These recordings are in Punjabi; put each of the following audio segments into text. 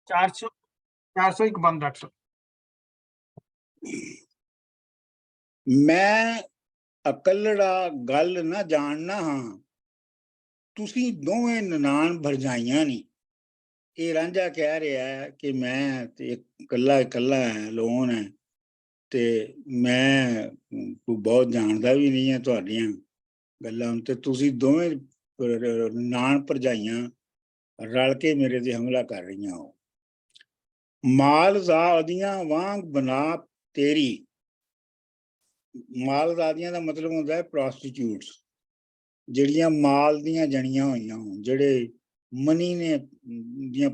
400 401 ਬੰਦ ਡਾਕਟਰ। ਮੈਂ ਅਕਲੜਾ ਗੱਲ ਨਾ ਜਾਣਨਾ ਹਾਂ, ਤੁਸੀਂ ਦੋਵੇਂ ਨਨਾਣ ਭਰਜਾਈਆਂ ਨਹੀਂ। ਇਹ ਰਾਂਝਾ ਕਹਿ ਰਿਹਾ ਕਿ ਮੈਂ ਤੇ ਇਕੱਲਾ ਹੈ, ਲੋਨ ਹੈ, ਤੇ ਮੈਂ ਬਹੁਤ ਜਾਣਦਾ ਵੀ ਨਹੀਂ ਹੈ ਤੁਹਾਡੀਆਂ ਗੱਲਾਂ, ਤੇ ਤੁਸੀਂ ਦੋਵੇਂ ਨਨਾਣ ਭਰਜਾਈਆਂ ਰਲ ਕੇ ਮੇਰੇ ਤੇ ਹਮਲਾ ਕਰ ਰਹੀਆਂ ਹੋ। ਮਾਲਜ਼ਾਦੀਆਂ ਵਾਂਗ ਬਣਾ ਤੇਰੀ। ਮਾਲਜ਼ਾਦੀਆਂ ਦਾ ਮਤਲਬ ਹੁੰਦਾ ਹੈ ਪ੍ਰੋਸਟੀਟਿਊਟਸ, ਜਿਹੜੀਆਂ ਮਾਲ ਦੀਆਂ ਜਣੀਆਂ ਹੋਈਆਂ ਹੋਣ, ਜਿਹੜੇ ਮਨੀ ਨੇ ਦੀਆਂ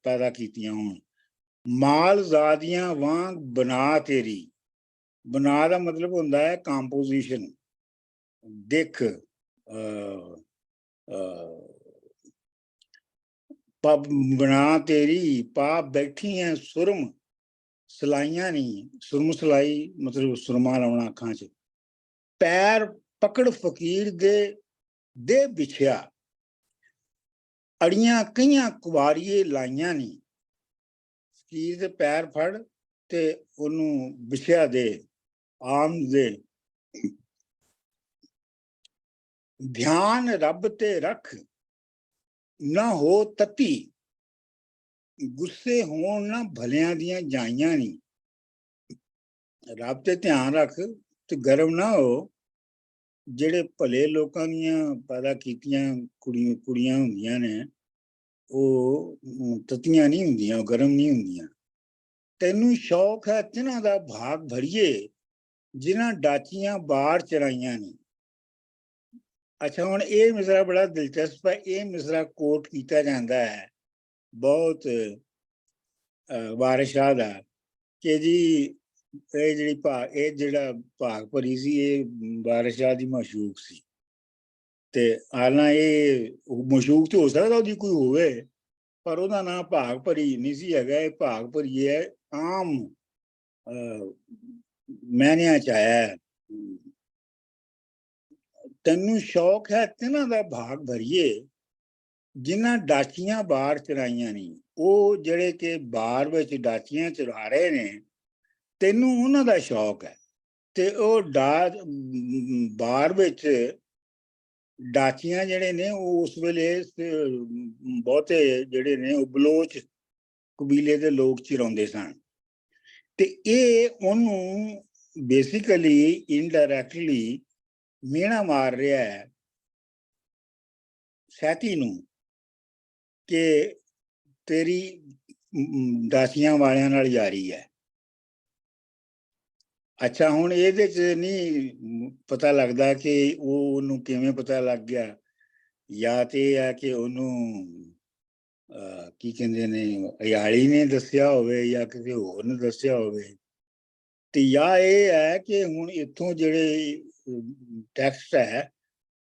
ਪੈਦਾ ਕੀਤੀਆਂ ਹੋਣ। ਮਾਲਜ਼ਾਦੀਆਂ ਵਾਂਗ ਬਣਾ ਤੇਰੀ। ਬਣਾ ਦਾ ਮਤਲਬ ਹੁੰਦਾ ਹੈ ਕੰਪੋਜੀਸ਼ਨ, ਦਿੱਖ, ਬਣਾ ਤੇਰੀ ਪਾ ਬੈਠੀ ਹੈ ਸੁਰਮ ਸਲਾਈਆਂ ਨਹੀਂ। ਸੁਰਮ ਸਲਾਈ ਮਤਲਬ ਸੁਰਮਾ ਲਾਉਣਾ ਅੱਖਾਂ 'ਚ। ਪੈਰ ਪਕੜ ਫਕੀਰ ਦੇ ਵਿਛਿਆ। ਅੜੀਆਂ ਕਈਆਂ ਕੁਵਾਰੀਏ ਲਾਈਆਂ ਨਹੀਂ। ਫਕੀਰ ਦੇ ਪੈਰ ਫੜ ਤੇ ਉਹਨੂੰ ਵਿਛਿਆ ਦੇ, ਆਮ ਦੇ। ਧਿਆਨ ਰੱਬ ਤੇ ਰੱਖ ਨਾ ਹੋ ਤਤੀ। ਗੁੱਸੇ ਹੋਣ ਨਾ ਭਲਿਆਂ ਦੀਆਂ ਜਾਈਆਂ ਨਹੀਂ। ਰੱਬ ਤੇ ਧਿਆਨ ਰੱਖ ਤੇ ਗਰਮ ਨਾ ਹੋ। ਜਿਹੜੇ ਭਲੇ ਲੋਕਾਂ ਦੀਆਂ ਪੈਦਾ ਕੀਤੀਆਂ ਕੁੜੀਆਂ ਹੁੰਦੀਆਂ ਨੇ, ਉਹ ਤਤੀਆਂ ਨਹੀਂ ਹੁੰਦੀਆਂ, ਉਹ ਗਰਮ ਨਹੀਂ ਹੁੰਦੀਆਂ। ਤੈਨੂੰ ਸ਼ੌਕ ਹੈ ਤਿਨਾਂ ਦਾ ਭਾਗ ਭਰੀਏ, ਜਿਨ੍ਹਾਂ ਡਾਚੀਆਂ ਬਾਹਰ ਚਰਾਈਆਂ ਨੇ। ਅੱਛਾ, ਹੁਣ ਇਹ ਮਿਸਰਾ ਬੜਾ ਦਿਲਚਸਪ ਹੈ। ਇਹ ਮਿਸਰਾ ਕੋਟ ਕੀਤਾ ਜਾਂਦਾ ਹੈ ਬਹੁਤ ਵਾਰਿਸ ਸ਼ਾਹ ਦਾ, ਕਿ ਜੀ ਇਹ ਜਿਹੜਾ ਭਾਗ ਭਰੀ ਸੀ, ਇਹ ਵਾਰਿਸ ਸ਼ਾਹ ਦੀ ਮਸ਼ੂਕ ਸੀ। ਤੇ ਹਾਲਾਂ ਇਹ ਮਸ਼ੂਕ ਤੇ ਹੋ ਸਕਦਾ ਉਹਦੀ ਕੋਈ ਹੋਵੇ, ਪਰ ਉਹਦਾ ਨਾਂ ਭਾਗ ਭਰੀ ਨਹੀਂ ਸੀ ਹੈਗਾ। ਇਹ ਭਾਗ ਭਰੀ ਹੈ ਆਮ ਮੈਨਿਆਂ ਚ ਆਇਆ। ਤੈਨੂੰ ਸ਼ੌਕ ਹੈ ਤਿਨਾਂ ਦਾ ਭਾਗ ਭਰੀਏ, ਜਿਨ੍ਹਾਂ ਡਾਚੀਆਂ ਬਾਹਰ ਚਰਾਈਆਂ ਨਹੀਂ। ਉਹ ਜਿਹੜੇ ਕਿ ਬਾਹਰ ਵਿੱਚ ਡਾਚੀਆਂ ਚਰਾ ਰਹੇ ਨੇ, ਤੈਨੂੰ ਉਹਨਾਂ ਦਾ ਸ਼ੌਕ ਹੈ। ਤੇ ਉਹ ਬਾਹਰ ਵਿੱਚ ਡਾਚੀਆਂ ਜਿਹੜੇ ਨੇ, ਉਹ ਉਸ ਵੇਲੇ ਬਹੁਤੇ ਜਿਹੜੇ ਨੇ ਉਹ ਬਲੋਚ ਕਬੀਲੇ ਦੇ ਲੋਕ ਚਿਰਾਉਂਦੇ ਸਨ। ਤੇ ਇਹ ਉਹਨੂੰ ਬੇਸਿਕਲੀ ਇਨਡਾਇਰੈਕਟਲੀ ਮਿਹਣਾ ਮਾਰ ਰਿਹਾ ਹੈ ਸੈਤੀ ਨੂੰ, ਕਿ ਤੇਰੀ ਡਾਚੀਆਂ ਵਾਲਿਆਂ ਨਾਲ ਯਾਰੀ ਹੈ। ਅੱਛਾ, ਹੁਣ ਇਹਦੇ 'ਚ ਨਹੀਂ ਪਤਾ ਲੱਗਦਾ ਕਿ ਉਹਨੂੰ ਕਿਵੇਂ ਪਤਾ ਲੱਗ ਗਿਆ, ਜਾਂ ਤੇ ਇਹ ਹੈ ਕਿ ਉਹਨੂੰ ਕੀ ਕਹਿੰਦੇ ਨੇ, ਅਯਾਲੀ ਨੇ ਦੱਸਿਆ ਹੋਵੇ ਜਾਂ ਕਿਸੇ ਹੋਰ ਨੇ ਦੱਸਿਆ ਹੋਵੇ। ਤੇ ਜਾਂ ਇਹ ਹੈ ਕਿ ਹੁਣ ਇੱਥੋਂ ਜਿਹੜੇ ਟੈਕਸਟ ਹੈ,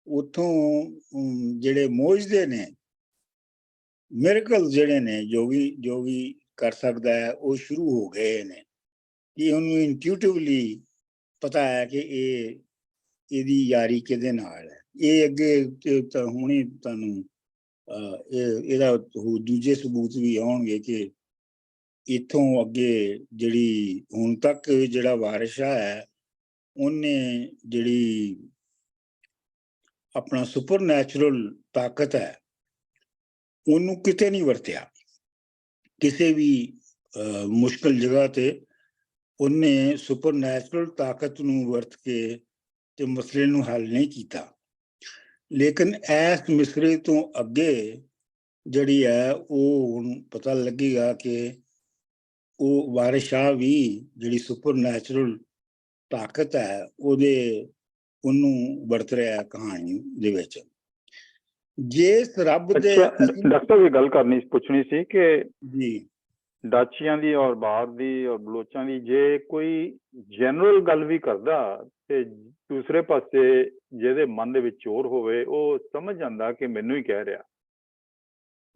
ਉੱਥੋਂ ਜਿਹੜੇ ਮੋਜਦੇ ਨੇ, ਮਿਰਕਲ ਜਿਹੜੇ ਨੇ, ਜੋ ਵੀ ਕਰ ਸਕਦਾ ਹੈ, ਉਹ ਸ਼ੁਰੂ ਹੋ ਗਏ ਨੇ। ਕਿ ਉਹਨੂੰ ਇੰਟਿਊਟਿਵਲੀ ਪਤਾ ਹੈ ਕਿ ਇਹਦੀ ਯਾਰੀ ਕਿਹਦੇ ਨਾਲ ਹੈ। ਇਹ ਅੱਗੇ ਹੁਣੇ ਤੁਹਾਨੂੰ ਇਹਦਾ ਦੂਜੇ ਸਬੂਤ ਵੀ ਆਉਣਗੇ ਕਿ ਇੱਥੋਂ ਅੱਗੇ ਜਿਹੜੀ ਹੁਣ ਤੱਕ ਜਿਹੜਾ ਵਾਰਿਸ ਸ਼ਾਹ ਹੈ, ਉਹਨੇ ਜਿਹੜੀ ਆਪਣਾ ਸੁਪਰ ਨੈਚੁਰਲ ਤਾਕਤ ਹੈ, ਉਹਨੂੰ ਕਿਤੇ ਨਹੀਂ ਵਰਤਿਆ। ਕਿਸੇ ਵੀ ਮੁਸ਼ਕਿਲ ਜਗ੍ਹਾ ਤੇ ਉਹਨੇ ਸੁਪਰ ਨੈਚੁਰਲ ਤਾਕਤ ਨੂੰ ਵਰਤ ਕੇ ਤੇ ਮਸਲੇ ਨੂੰ ਹੱਲ ਨਹੀਂ ਕੀਤਾ। ਲੇਕਿਨ ਇਸ ਮਿਸਰੇ ਤੋਂ ਅੱਗੇ ਜਿਹੜੀ ਹੈ, ਉਹ ਹੁਣ ਪਤਾ ਲੱਗੇਗਾ ਕਿ ਉਹ ਵਾਰਿਸ ਸ਼ਾਹ ਵੀ ਜਿਹੜੀ ਸੁਪਰ ਨੈਚੁਰਲ ਤਾਕਤ ਹੈ, ਉਹਨੂੰ ਵਰਤ ਰਿਹਾ ਕਹਾਣੀ ਦੇ ਵਿੱਚ। ਜਿਸ ਰੱਬ ਦੇ ਡਾਕਟਰ ਵੀ ਗੱਲ ਪੁੱਛਣੀ ਸੀ ਕਿ ਜੀ ਡਾਚੀਆਂ ਦੀ ਔਰ ਬਾਹਰ ਦੀ ਔਰ ਬਲੋਚਾਂ ਦੀ ਜੇ ਕੋਈ ਜਨਰਲ ਗੱਲ ਵੀ ਕਰਦਾ, ਤੇ ਦੂਸਰੇ ਪਾਸੇ ਜਿਹਦੇ ਮਨ ਦੇ ਵਿੱਚ ਚੋਰ ਹੋਵੇ, ਉਹ ਸਮਝ ਜਾਂਦਾ ਕਿ ਮੈਨੂੰ ਹੀ ਕਹਿ ਰਿਹਾ।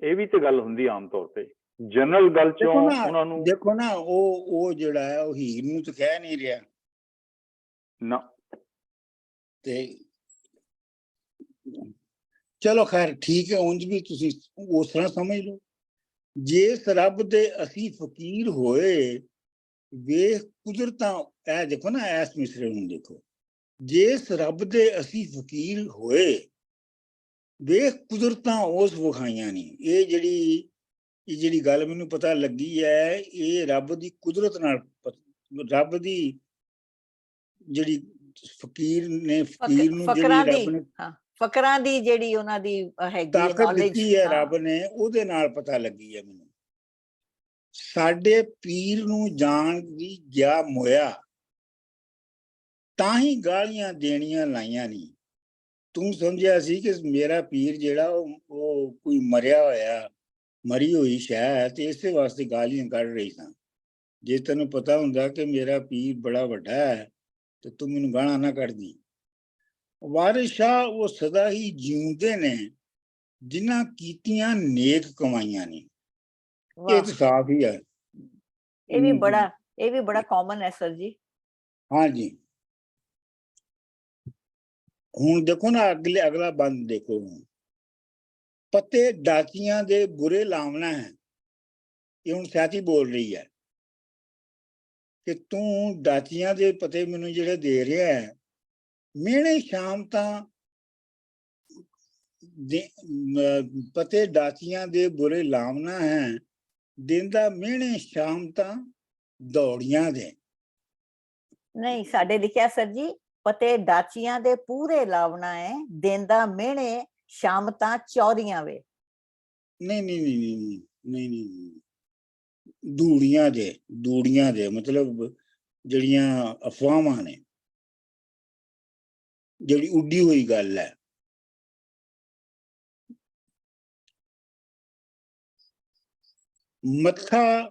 ਇਹ ਵੀ ਤੇ ਗੱਲ ਹੁੰਦੀ ਆਮ ਤੌਰ ਤੇ ਜਨਰਲ ਗੱਲ ਚੋਂ ਉਹਨਾਂ ਨੂੰ। ਦੇਖੋ ਨਾ, ਉਹ ਜਿਹੜਾ ਹੈ, ਉਹ ਹੀਰ ਨੂੰ ਤਾਂ ਕਹਿ ਨਹੀਂ ਰਿਹਾ ਨਾ। ਤੇ ਚਲੋ ਖੈਰ ਠੀਕ ਹੈ, ਉਂਝ ਵੀ ਤੁਸੀਂ ਉਸ ਤਰ੍ਹਾਂ ਸਮਝ ਲਓ। ਜਿਸ ਰੱਬ ਦੇ ਅਸੀਂ ਫਕੀਰ ਹੋਏ ਵੇਖ ਕੁਦਰਤਾਂ। ਇਹ ਦੇਖੋ ਨਾ, ਇਸ ਮਿਸਰੇ ਨੂੰ ਦੇਖੋ, ਜਿਸ ਰੱਬ ਦੇ ਅਸੀਂ ਫਕੀਰ ਹੋਏ ਵੇਖ ਕੁਦਰਤਾਂ ਉਸ ਵਿਖਾਈਆਂ ਨਹੀਂ। ਇਹ ਜਿਹੜੀ ਗੱਲ ਮੈਨੂੰ ਪਤਾ ਲੱਗੀ ਹੈ, ਇਹ ਰੱਬ ਦੀ ਕੁਦਰਤ ਨਾਲ, ਰੱਬ ਦੀ ਜਿਹੜੀ ਫਕੀਰ ਨੇ, ਫਕੀਰ ਨੂੰ ਜਿਹੜੀ ਰੱਬ ਨੇ ਫਕਰਾਂ ਦੀ ਜਿਹੜੀ ਉਹਨਾਂ ਦੀ ਹੈਗੀ ਤਾਕਤ ਦਿੱਤੀ ਹੈ ਰੱਬ ਨੇ, ਉਹਦੇ ਨਾਲ ਪਤਾ ਲੱਗੀ ਹੈ ਮੈਨੂੰ। ਸਾਡੇ ਪੀਰ ਨੂੰ ਜਾਣ ਦੀ ਗਿਆ ਮੋਇਆ, ਤਾਂ ਹੀ ਗਾਲੀਆਂ ਦੇਣੀਆਂ ਲਾਈਆਂ ਨਹੀਂ। ਤੂੰ ਸਮਝਿਆ ਸੀ ਕਿ ਮੇਰਾ ਪੀਰ ਜਿਹੜਾ ਉਹ ਕੋਈ ਮਰਿਆ ਹੋਇਆ, ਮਰੀ ਹੋਈ ਸ਼ੈ, ਤੇ ਇਸੇ ਵਾਸਤੇ ਗਾਲੀਆਂ ਕੱਢ ਰਹੀ ਸਾਂ। ਜੇ ਤੈਨੂੰ ਪਤਾ ਹੁੰਦਾ ਕਿ ਮੇਰਾ ਪੀਰ ਬੜਾ ਵੱਡਾ ਹੈ ਤੇ ਤੂੰ ਮੈਨੂੰ ਗਾਲਾਂ ਨਾ ਕੱਢਦੀ। ਵਾਰਿਸ ਸ਼ਾਹ ਉਹ ਸਦਾ ਹੀ ਜਿਉਂਦੇ ਨੇ ਜਿਨ੍ਹਾਂ ਕੀਤੀਆਂ ਨੇਕ ਕਮਾਈਆਂ ਨੇ। ਇਹ ਤਾਂ ਸਾਫ਼ ਹੀ ਹੈ। ਇਹ ਵੀ ਬੜਾ ਕਾਮਨ ਹੈ ਸਰ ਜੀ। ਹਾਂਜੀ, ਹੁਣ ਦੇਖੋ ਨਾ, ਅਗਲਾ ਬੰਦ ਦੇਖੋ। ਪਤੇ ਡਾਕੀਆਂ ਦੇ ਬੁਰੇ ਲਾਵਣਾ ਹੈ। ਇਹ ਹੁਣ ਸਹਿਤੀ ਬੋਲ ਰਹੀ ਹੈ ਕਿ ਤੂੰ ਡਾਕੀਆਂ ਦੇ ਪਤੇ ਮੈਨੂੰ ਜਿਹੜੇ ਦੇ ਰਿਹਾ ਹੈ, ਮਿਹਣੇ ਸ਼ਾਮ ਤਾਂ ਪਤੇ ਡਾਕੀਆਂ ਦੇ ਬੁਰੇ ਲਾਵਣਾ ਹੈ, ਦਿੰਦਾ ਮਿਹਣੇ ਸ਼ਾਮ ਤਾਂ ਦੌੜੀਆਂ ਦੇ। ਨਹੀਂ, ਸਾਡੇ ਲਿਖਿਆ ਸਰ ਜੀ, ਪਤੇ ਡਾਚੀਆਂ ਦੇ ਪੂਰੇ ਲਾਵਣਾ ਹੈ, ਦੇਂਦਾ ਮਿਹਣੇ ਸ਼ਾਮ ਤਾਂ ਚੌਰੀਆਂ ਵੇ। ਨਹੀਂ, ਦੂੜੀਆਂ ਦੇ ਮਤਲਬ ਜਿਹੜੀਆਂ ਅਫਵਾਹਾਂ ਨੇ, ਜਿਹੜੀ ਉੱਡੀ ਹੋਈ ਗੱਲ ਹੈ। ਮੱਥਾ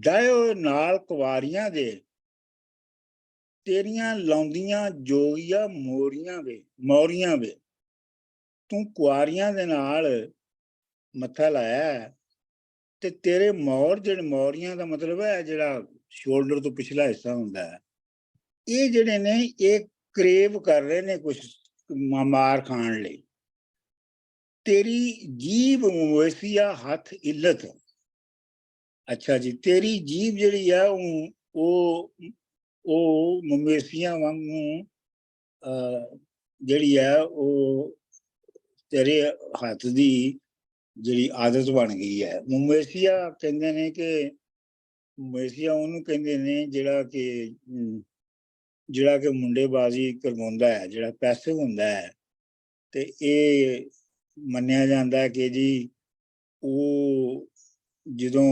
ਡਾਇਓ ਨਾਲ ਕੁਵਾਰੀਆਂ ਦੇ, ਤੇਰੀਆਂ ਲਾਉਂਦੀਆਂ ਜੋਗੀਆਂ ਮੋਰੀਆਂ ਵੇ। ਤੂੰ ਕੁਆਰੀਆਂ ਦੇ ਨਾਲ ਮੱਥਾ ਲਾਇਆ ਤੇ ਤੇਰੇ ਜਿਹੜੇ ਮੋਰੀਆਂ ਦਾ ਮਤਲਬ ਹੈ ਜਿਹੜਾ ਸ਼ੋਲਡਰ ਤੋਂ ਪਿਛਲਾ ਹਿੱਸਾ ਹੁੰਦਾ ਹੈ, ਇਹ ਜਿਹੜੇ ਨੇ ਇਹ ਕਰੇਵ ਕਰ ਰਹੇ ਨੇ ਕੁਛ ਮਾਰ ਖਾਣ ਲਈ। ਤੇਰੀ ਜੀਭ ਮਵੇਸੀਆ ਹੱਥ ਇੱਲਤ। ਅੱਛਾ ਜੀ, ਤੇਰੀ ਜੀਭ ਜਿਹੜੀ ਆ ਉਹ ਮਵੇਸ਼ੀਆਂ ਵਾਂਗੂ ਜਿਹੜੀ ਹੈ ਉਹ ਤੇਰੇ ਹੱਥ ਦੀ ਜਿਹੜੀ ਆਦਤ ਬਣ ਗਈ ਹੈ। ਮਵੇਸ਼ੀਆ ਕਹਿੰਦੇ ਨੇ ਕਿ ਮਵੇਸ਼ੀਆ ਉਹਨੂੰ ਕਹਿੰਦੇ ਨੇ ਜਿਹੜਾ ਕਿ ਮੁੰਡੇਬਾਜ਼ੀ ਕਰਵਾਉਂਦਾ ਹੈ, ਜਿਹੜਾ ਪੈਸੇ ਹੁੰਦਾ ਹੈ। ਤੇ ਇਹ ਮੰਨਿਆ ਜਾਂਦਾ ਕਿ ਜੀ ਉਹ ਜਦੋਂ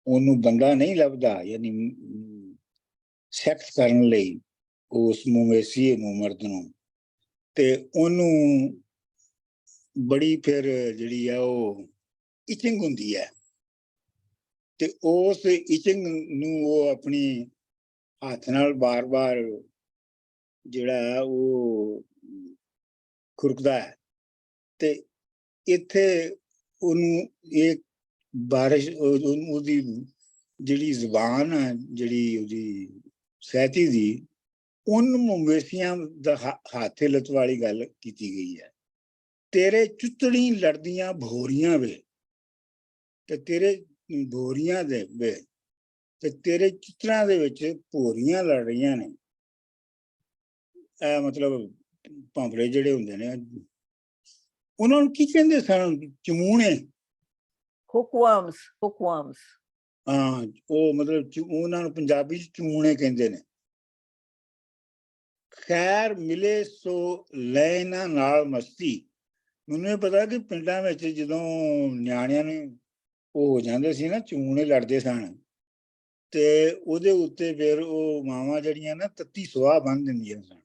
ਉਹਨੂੰ ਬੰਦਾ ਨਹੀਂ ਲੱਭਦਾ, ਯਾਨੀ ਸੈਕਸ ਕਰਨ ਲਈ ਉਸ ਮਵੇਸ਼ੀ ਨੂੰ, ਮਰਦ ਨੂੰ, ਤੇ ਉਹਨੂੰ ਬੜੀ ਫਿਰ ਜਿਹੜੀ ਆ ਉਹ ਇਚਿੰਗ ਹੁੰਦੀ ਹੈ। ਤੇ ਉਸ ਇਚਿੰਗ ਨੂੰ ਉਹ ਆਪਣੀ ਹੱਥ ਨਾਲ ਬਾਰ-ਬਾਰ ਜਿਹੜਾ ਉਹ ਖੁਰਕਦਾ ਹੈ। ਤੇ ਇੱਥੇ ਉਹਨੂੰ ਇੱਕ ਬਾਰਿਸ਼, ਉਹਦੀ ਜਿਹੜੀ ਜ਼ੁਬਾਨ ਹੈ, ਜਿਹੜੀ ਉਹਦੀ ਸਹਿਤੀ ਦੀ, ਉਨ ਮਵੇਸ਼ੀਆਂ ਦਾ ਹੱਥ ਹਿੱਲਤ ਵਾਲੀ ਗੱਲ ਕੀਤੀ ਗਈ ਹੈ। ਤੇਰੇ ਚੁੱਤੜੀ ਲੜਦੀਆਂ ਭੋਰੀਆਂ ਵੇ, ਤੇ ਤੇਰੇ ਭੋਰੀਆਂ ਦੇ ਵੇ, ਤੇ ਤੇਰੇ ਚਿੱਤਰਾਂ ਦੇ ਵਿੱਚ ਭੋਰੀਆਂ ਲੜ ਰਹੀਆਂ ਨੇ। ਇਹ ਮਤਲਬ ਭਾਂਬੜੇ ਜਿਹੜੇ ਹੁੰਦੇ ਨੇ, ਉਹਨਾਂ ਨੂੰ ਕੀ ਕਹਿੰਦੇ ਸਨ? ਚਮੂਣੇ। ਹੁਕਵਰਮਸ। ਹਾਂ, ਉਹ ਮਤਲਬ ਉਹਨਾਂ ਨੂੰ ਪੰਜਾਬੀ ਚ ਚਮੂਣੇ ਕਹਿੰਦੇ ਨੇ। ਖੈਰ ਮਿਲੇ ਸੋ ਲੈਣਾ ਨਾਲ ਮਸਤੀ। ਮੈਨੂੰ ਇਹ ਪਤਾ ਕਿ ਪਿੰਡਾਂ ਵਿੱਚ ਜਦੋਂ ਨਿਆਣਿਆਂ ਨੂੰ ਉਹ ਹੋ ਜਾਂਦੇ ਸੀ ਨਾ, ਚਮੂਣੇ ਲੜਦੇ ਸਨ, ਤੇ ਉਹਦੇ ਉੱਤੇ ਫਿਰ ਉਹ ਮਾਵਾਂ ਜਿਹੜੀਆਂ ਨਾ ਤੱਤੀ ਸੁਆਹ ਬੰਨ ਦਿੰਦੀਆਂ ਸਨ।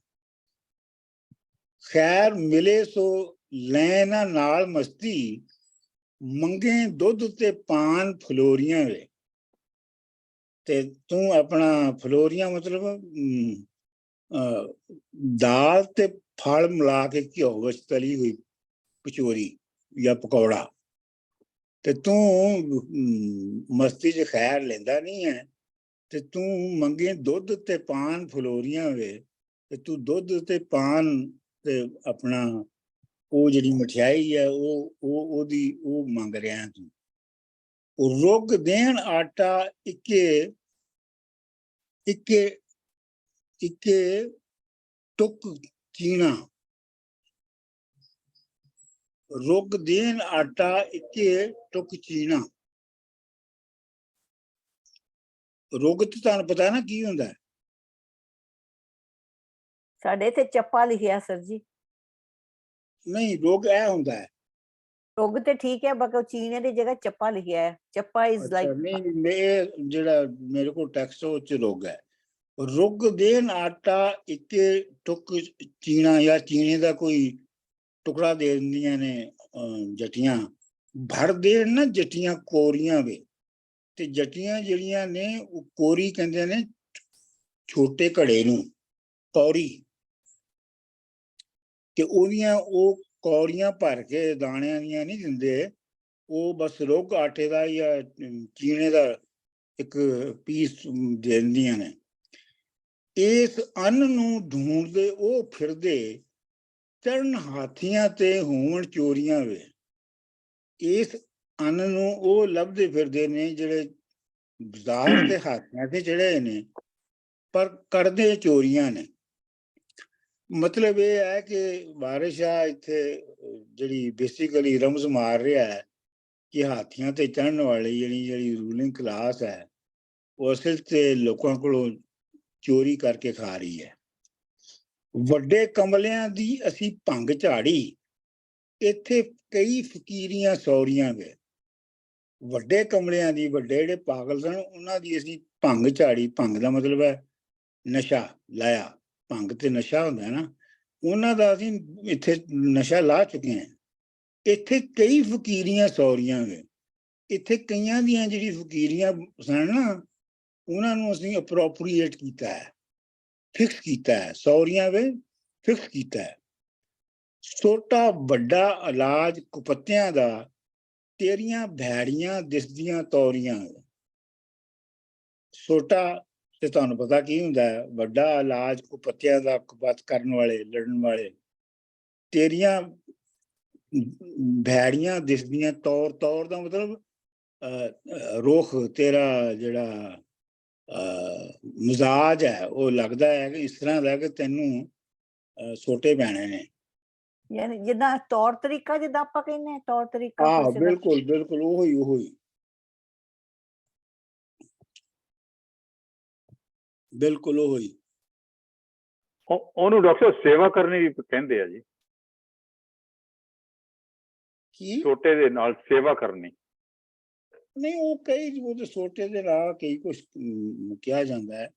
ਖੈਰ ਮਿਲੇ ਸੋ ਲੈਣਾ ਨਾਲ ਮਸਤੀ, ਮੰਗੇ ਦੁੱਧ ਤੇ ਪਾਨ ਫਲੋਰੀਆਂ ਵੇ। ਤੇ ਤੂੰ ਆਪਣਾ ਫਲੋਰੀਆਂ ਮਤਲਬ ਦਾਲ ਤੇ ਫਲ ਮਿਲਾ ਕੇ ਘਿਓ ਵਿੱਚ ਤਲੀ ਹੋਈ ਕਚੋਰੀ ਜਾਂ ਪਕੌੜਾ, ਤੇ ਤੂੰ ਮਸਤੀ 'ਚ ਖੈਰ ਲੈਂਦਾ ਨਹੀਂ ਹੈ। ਤੇ ਤੂੰ ਮੰਗੇ ਦੁੱਧ ਤੇ ਪਾਨ ਫਲੋਰੀਆਂ ਵੇ, ਤੇ ਤੂੰ ਦੁੱਧ ਤੇ ਪਾਨ ਤੇ ਆਪਣਾ ਉਹ ਜਿਹੜੀ ਮਠਿਆਈ ਹੈ ਉਹ ਮੰਗ ਰਿਹਾ ਤੂੰ। रुग देन आटा इके इके इके टुक चीना। रुग देन आटा इके टुक चीना। रुग तो तुहानू पता है ना की हुंदा है? ਸਾਡੇ ਇੱਥੇ ਚੱਪਾ ਲਿਖਿਆ ਸਰ ਜੀ। नहीं, रुग ए हुंदा है। ਰੁੱਗ ਤੇ ਠੀਕ ਹੈ, ਬਾਕੀ ਚੀਨੇ ਦੀ ਜਗ੍ਹਾ ਚੱਪਾ ਲਿਖਿਆ ਹੈ। ਚੱਪਾ ਇਜ਼ अच्छा, ਲਾਈਕ नहीं मैं जेड़ा मेरे को टेक्स्ट हो च रुग है। रुग देन आटा इके टुक चीना, या चीने का कोई टुकड़ा दे दिंदियां ने जटियां। भर देन ना जटियां कोरियां वे, ते जटियां ਜਿਹੜੀਆਂ ਨੇ ਉਹ ਕੋਰੀ ਕਹਿੰਦੇ ਨੇ ਛੋਟੇ ਘੜੇ ਨੂੰ, ਕੌਰੀ। ਤੇ ਉਹਦੀਆਂ ਉਹ ਕੌਰੀਆਂ ਭਰ ਕੇ ਦਾਣਿਆਂ ਦੀਆਂ ਨਹੀਂ ਦਿੰਦੇ, ਉਹ ਬਸ ਰੁੱਗ ਆਟੇ ਦਾ ਜਾਂ ਚੀਨੇ ਦਾ ਇੱਕ ਪੀਸ ਦੇ ਦਿੰਦੀਆਂ ਨੇ। ਇਸ ਅੰਨ ਨੂੰ ਢੂੰਡਦੇ ਉਹ ਫਿਰਦੇ, ਚੜਨ ਹਾਥੀਆਂ ਤੇ ਹੋਣ ਚੋਰੀਆਂ ਵੇ। ਇਸ ਅੰਨ ਨੂੰ ਉਹ ਲੱਭਦੇ ਫਿਰਦੇ ਨੇ ਜਿਹੜੇ ਜ਼ਾਹਰ ਤੇ ਹਾਥੀਆਂ ਤੇ ਚੜੇ ਨੇ, ਪਰ ਕਰਦੇ ਚੋਰੀਆਂ ਨੇ। ਮਤਲਬ ਇਹ ਹੈ ਕਿ ਵਾਰਿਸ ਸ਼ਾਹ ਇੱਥੇ ਜਿਹੜੀ ਬੇਸਿਕਲੀ ਰਮਜ਼ ਮਾਰ ਰਿਹਾ ਹੈ ਕਿ ਹਾਥੀਆਂ ਤੇ ਚੜ੍ਹਨ ਵਾਲੀ ਜਿਹੜੀ ਰੂਲਿੰਗ ਕਲਾਸ ਹੈ, ਉਹ ਅਸਲ ਤੇ ਲੋਕਾਂ ਕੋਲੋਂ ਚੋਰੀ ਕਰਕੇ ਖਾ ਰਹੀ ਹੈ। ਵੱਡੇ ਕਮਲਿਆਂ ਦੀ ਅਸੀਂ ਭੰਗ ਝਾੜੀ, ਇੱਥੇ ਕਈ ਫਕੀਰੀਆਂ ਸੌਰੀਆਂ ਵੇ। ਵੱਡੇ ਕਮਲਿਆਂ ਦੀ, ਵੱਡੇ ਜਿਹੜੇ ਪਾਗਲ ਸਨ, ਉਹਨਾਂ ਦੀ ਅਸੀਂ ਭੰਗ ਝਾੜੀ। ਭੰਗ ਦਾ ਮਤਲਬ ਹੈ ਨਸ਼ਾ ਲਾਇਆ। ਭੰਗ ਤੇ ਨਸ਼ਾ ਹੁੰਦਾ ਹੈ ਨਾ, ਉਹਨਾਂ ਦਾ ਅਸੀਂ ਇੱਥੇ ਨਸ਼ਾ ਲਾ ਚੁੱਕੇ ਹਾਂ। ਇੱਥੇ ਕਈ ਫਕੀਰੀਆਂ ਸੌਰੀਆਂ ਵੇ। ਇੱਥੇ ਕਈਆਂ ਦੀਆਂ ਜਿਹੜੀ ਫਕੀਰੀਆਂ ਸਨ ਨਾ, ਉਹਨਾਂ ਨੂੰ ਅਸੀਂ ਅਪਰੋਪਰੀਏਟ ਕੀਤਾ ਹੈ, ਫਿਕਸ ਕੀਤਾ ਹੈ। ਸੌਰੀਆਂ ਵੇ ਫਿਕਸ ਕੀਤਾ ਹੈ। ਛੋਟਾ ਵੱਡਾ ਇਲਾਜ ਕੁਪੱਤਿਆਂ ਦਾ, ਤੇਰੀਆਂ ਭੈੜੀਆਂ ਦਿਸਦੀਆਂ ਤੌਰੀਆਂ। ਛੋਟਾ ਤੇ ਤੁਹਾਨੂੰ ਪਤਾ ਕੀ ਹੁੰਦਾ ਹੈ, ਵੱਡਾ ਇਲਾਜ ਕੁਪੱਤਿਆਂ ਦਾ, ਕੁਪੱਤ ਕਰਨ ਵਾਲੇ, ਲੜਨ ਵਾਲੇ। ਤੇਰੀਆਂ ਭੈੜੀਆਂ ਦਿਸਦੀਆਂ ਤੌਰ, ਤੌਰ ਦਾ ਮਤਲਬ ਰੁੱਖ, ਤੇਰਾ ਜਿਹੜਾ ਮਿਜ਼ਾਜ ਹੈ ਉਹ ਲੱਗਦਾ ਹੈ ਕਿ ਇਸ ਤਰ੍ਹਾਂ ਦਾ ਕਿ ਤੈਨੂੰ ਛੋਟੇ ਪੈਣੇ ਨੇ। ਯਾਨੀ ਜਿੱਦਾਂ ਤੌਰ ਤਰੀਕਾ, ਜਿੱਦਾਂ ਆਪਾਂ ਕਹਿੰਦੇ ਹਾਂ ਤੌਰ ਤਰੀਕਾ। ਹਾਂ, ਬਿਲਕੁਲ ਬਿਲਕੁਲ ਉਹੀ ਬਿਲਕੁਲ ਉਹੀ। ਉਹਨੂੰ ਡਾਕਟਰ ਸੇਵਾ ਕਰਨੀ ਵੀ ਕਹਿੰਦੇ ਆ ਜੀ। ਕੀ? ਛੋਟੇ ਦੇ ਨਾਲ ਸੇਵਾ ਕਰਨੀ। ਨਹੀਂ, ਉਹ ਕਈ ਉਹ ਛੋਟੇ ਦੇ ਨਾਲ ਕਈ ਕੁਛ ਕਿਹਾ ਜਾਂਦਾ ਹੈ।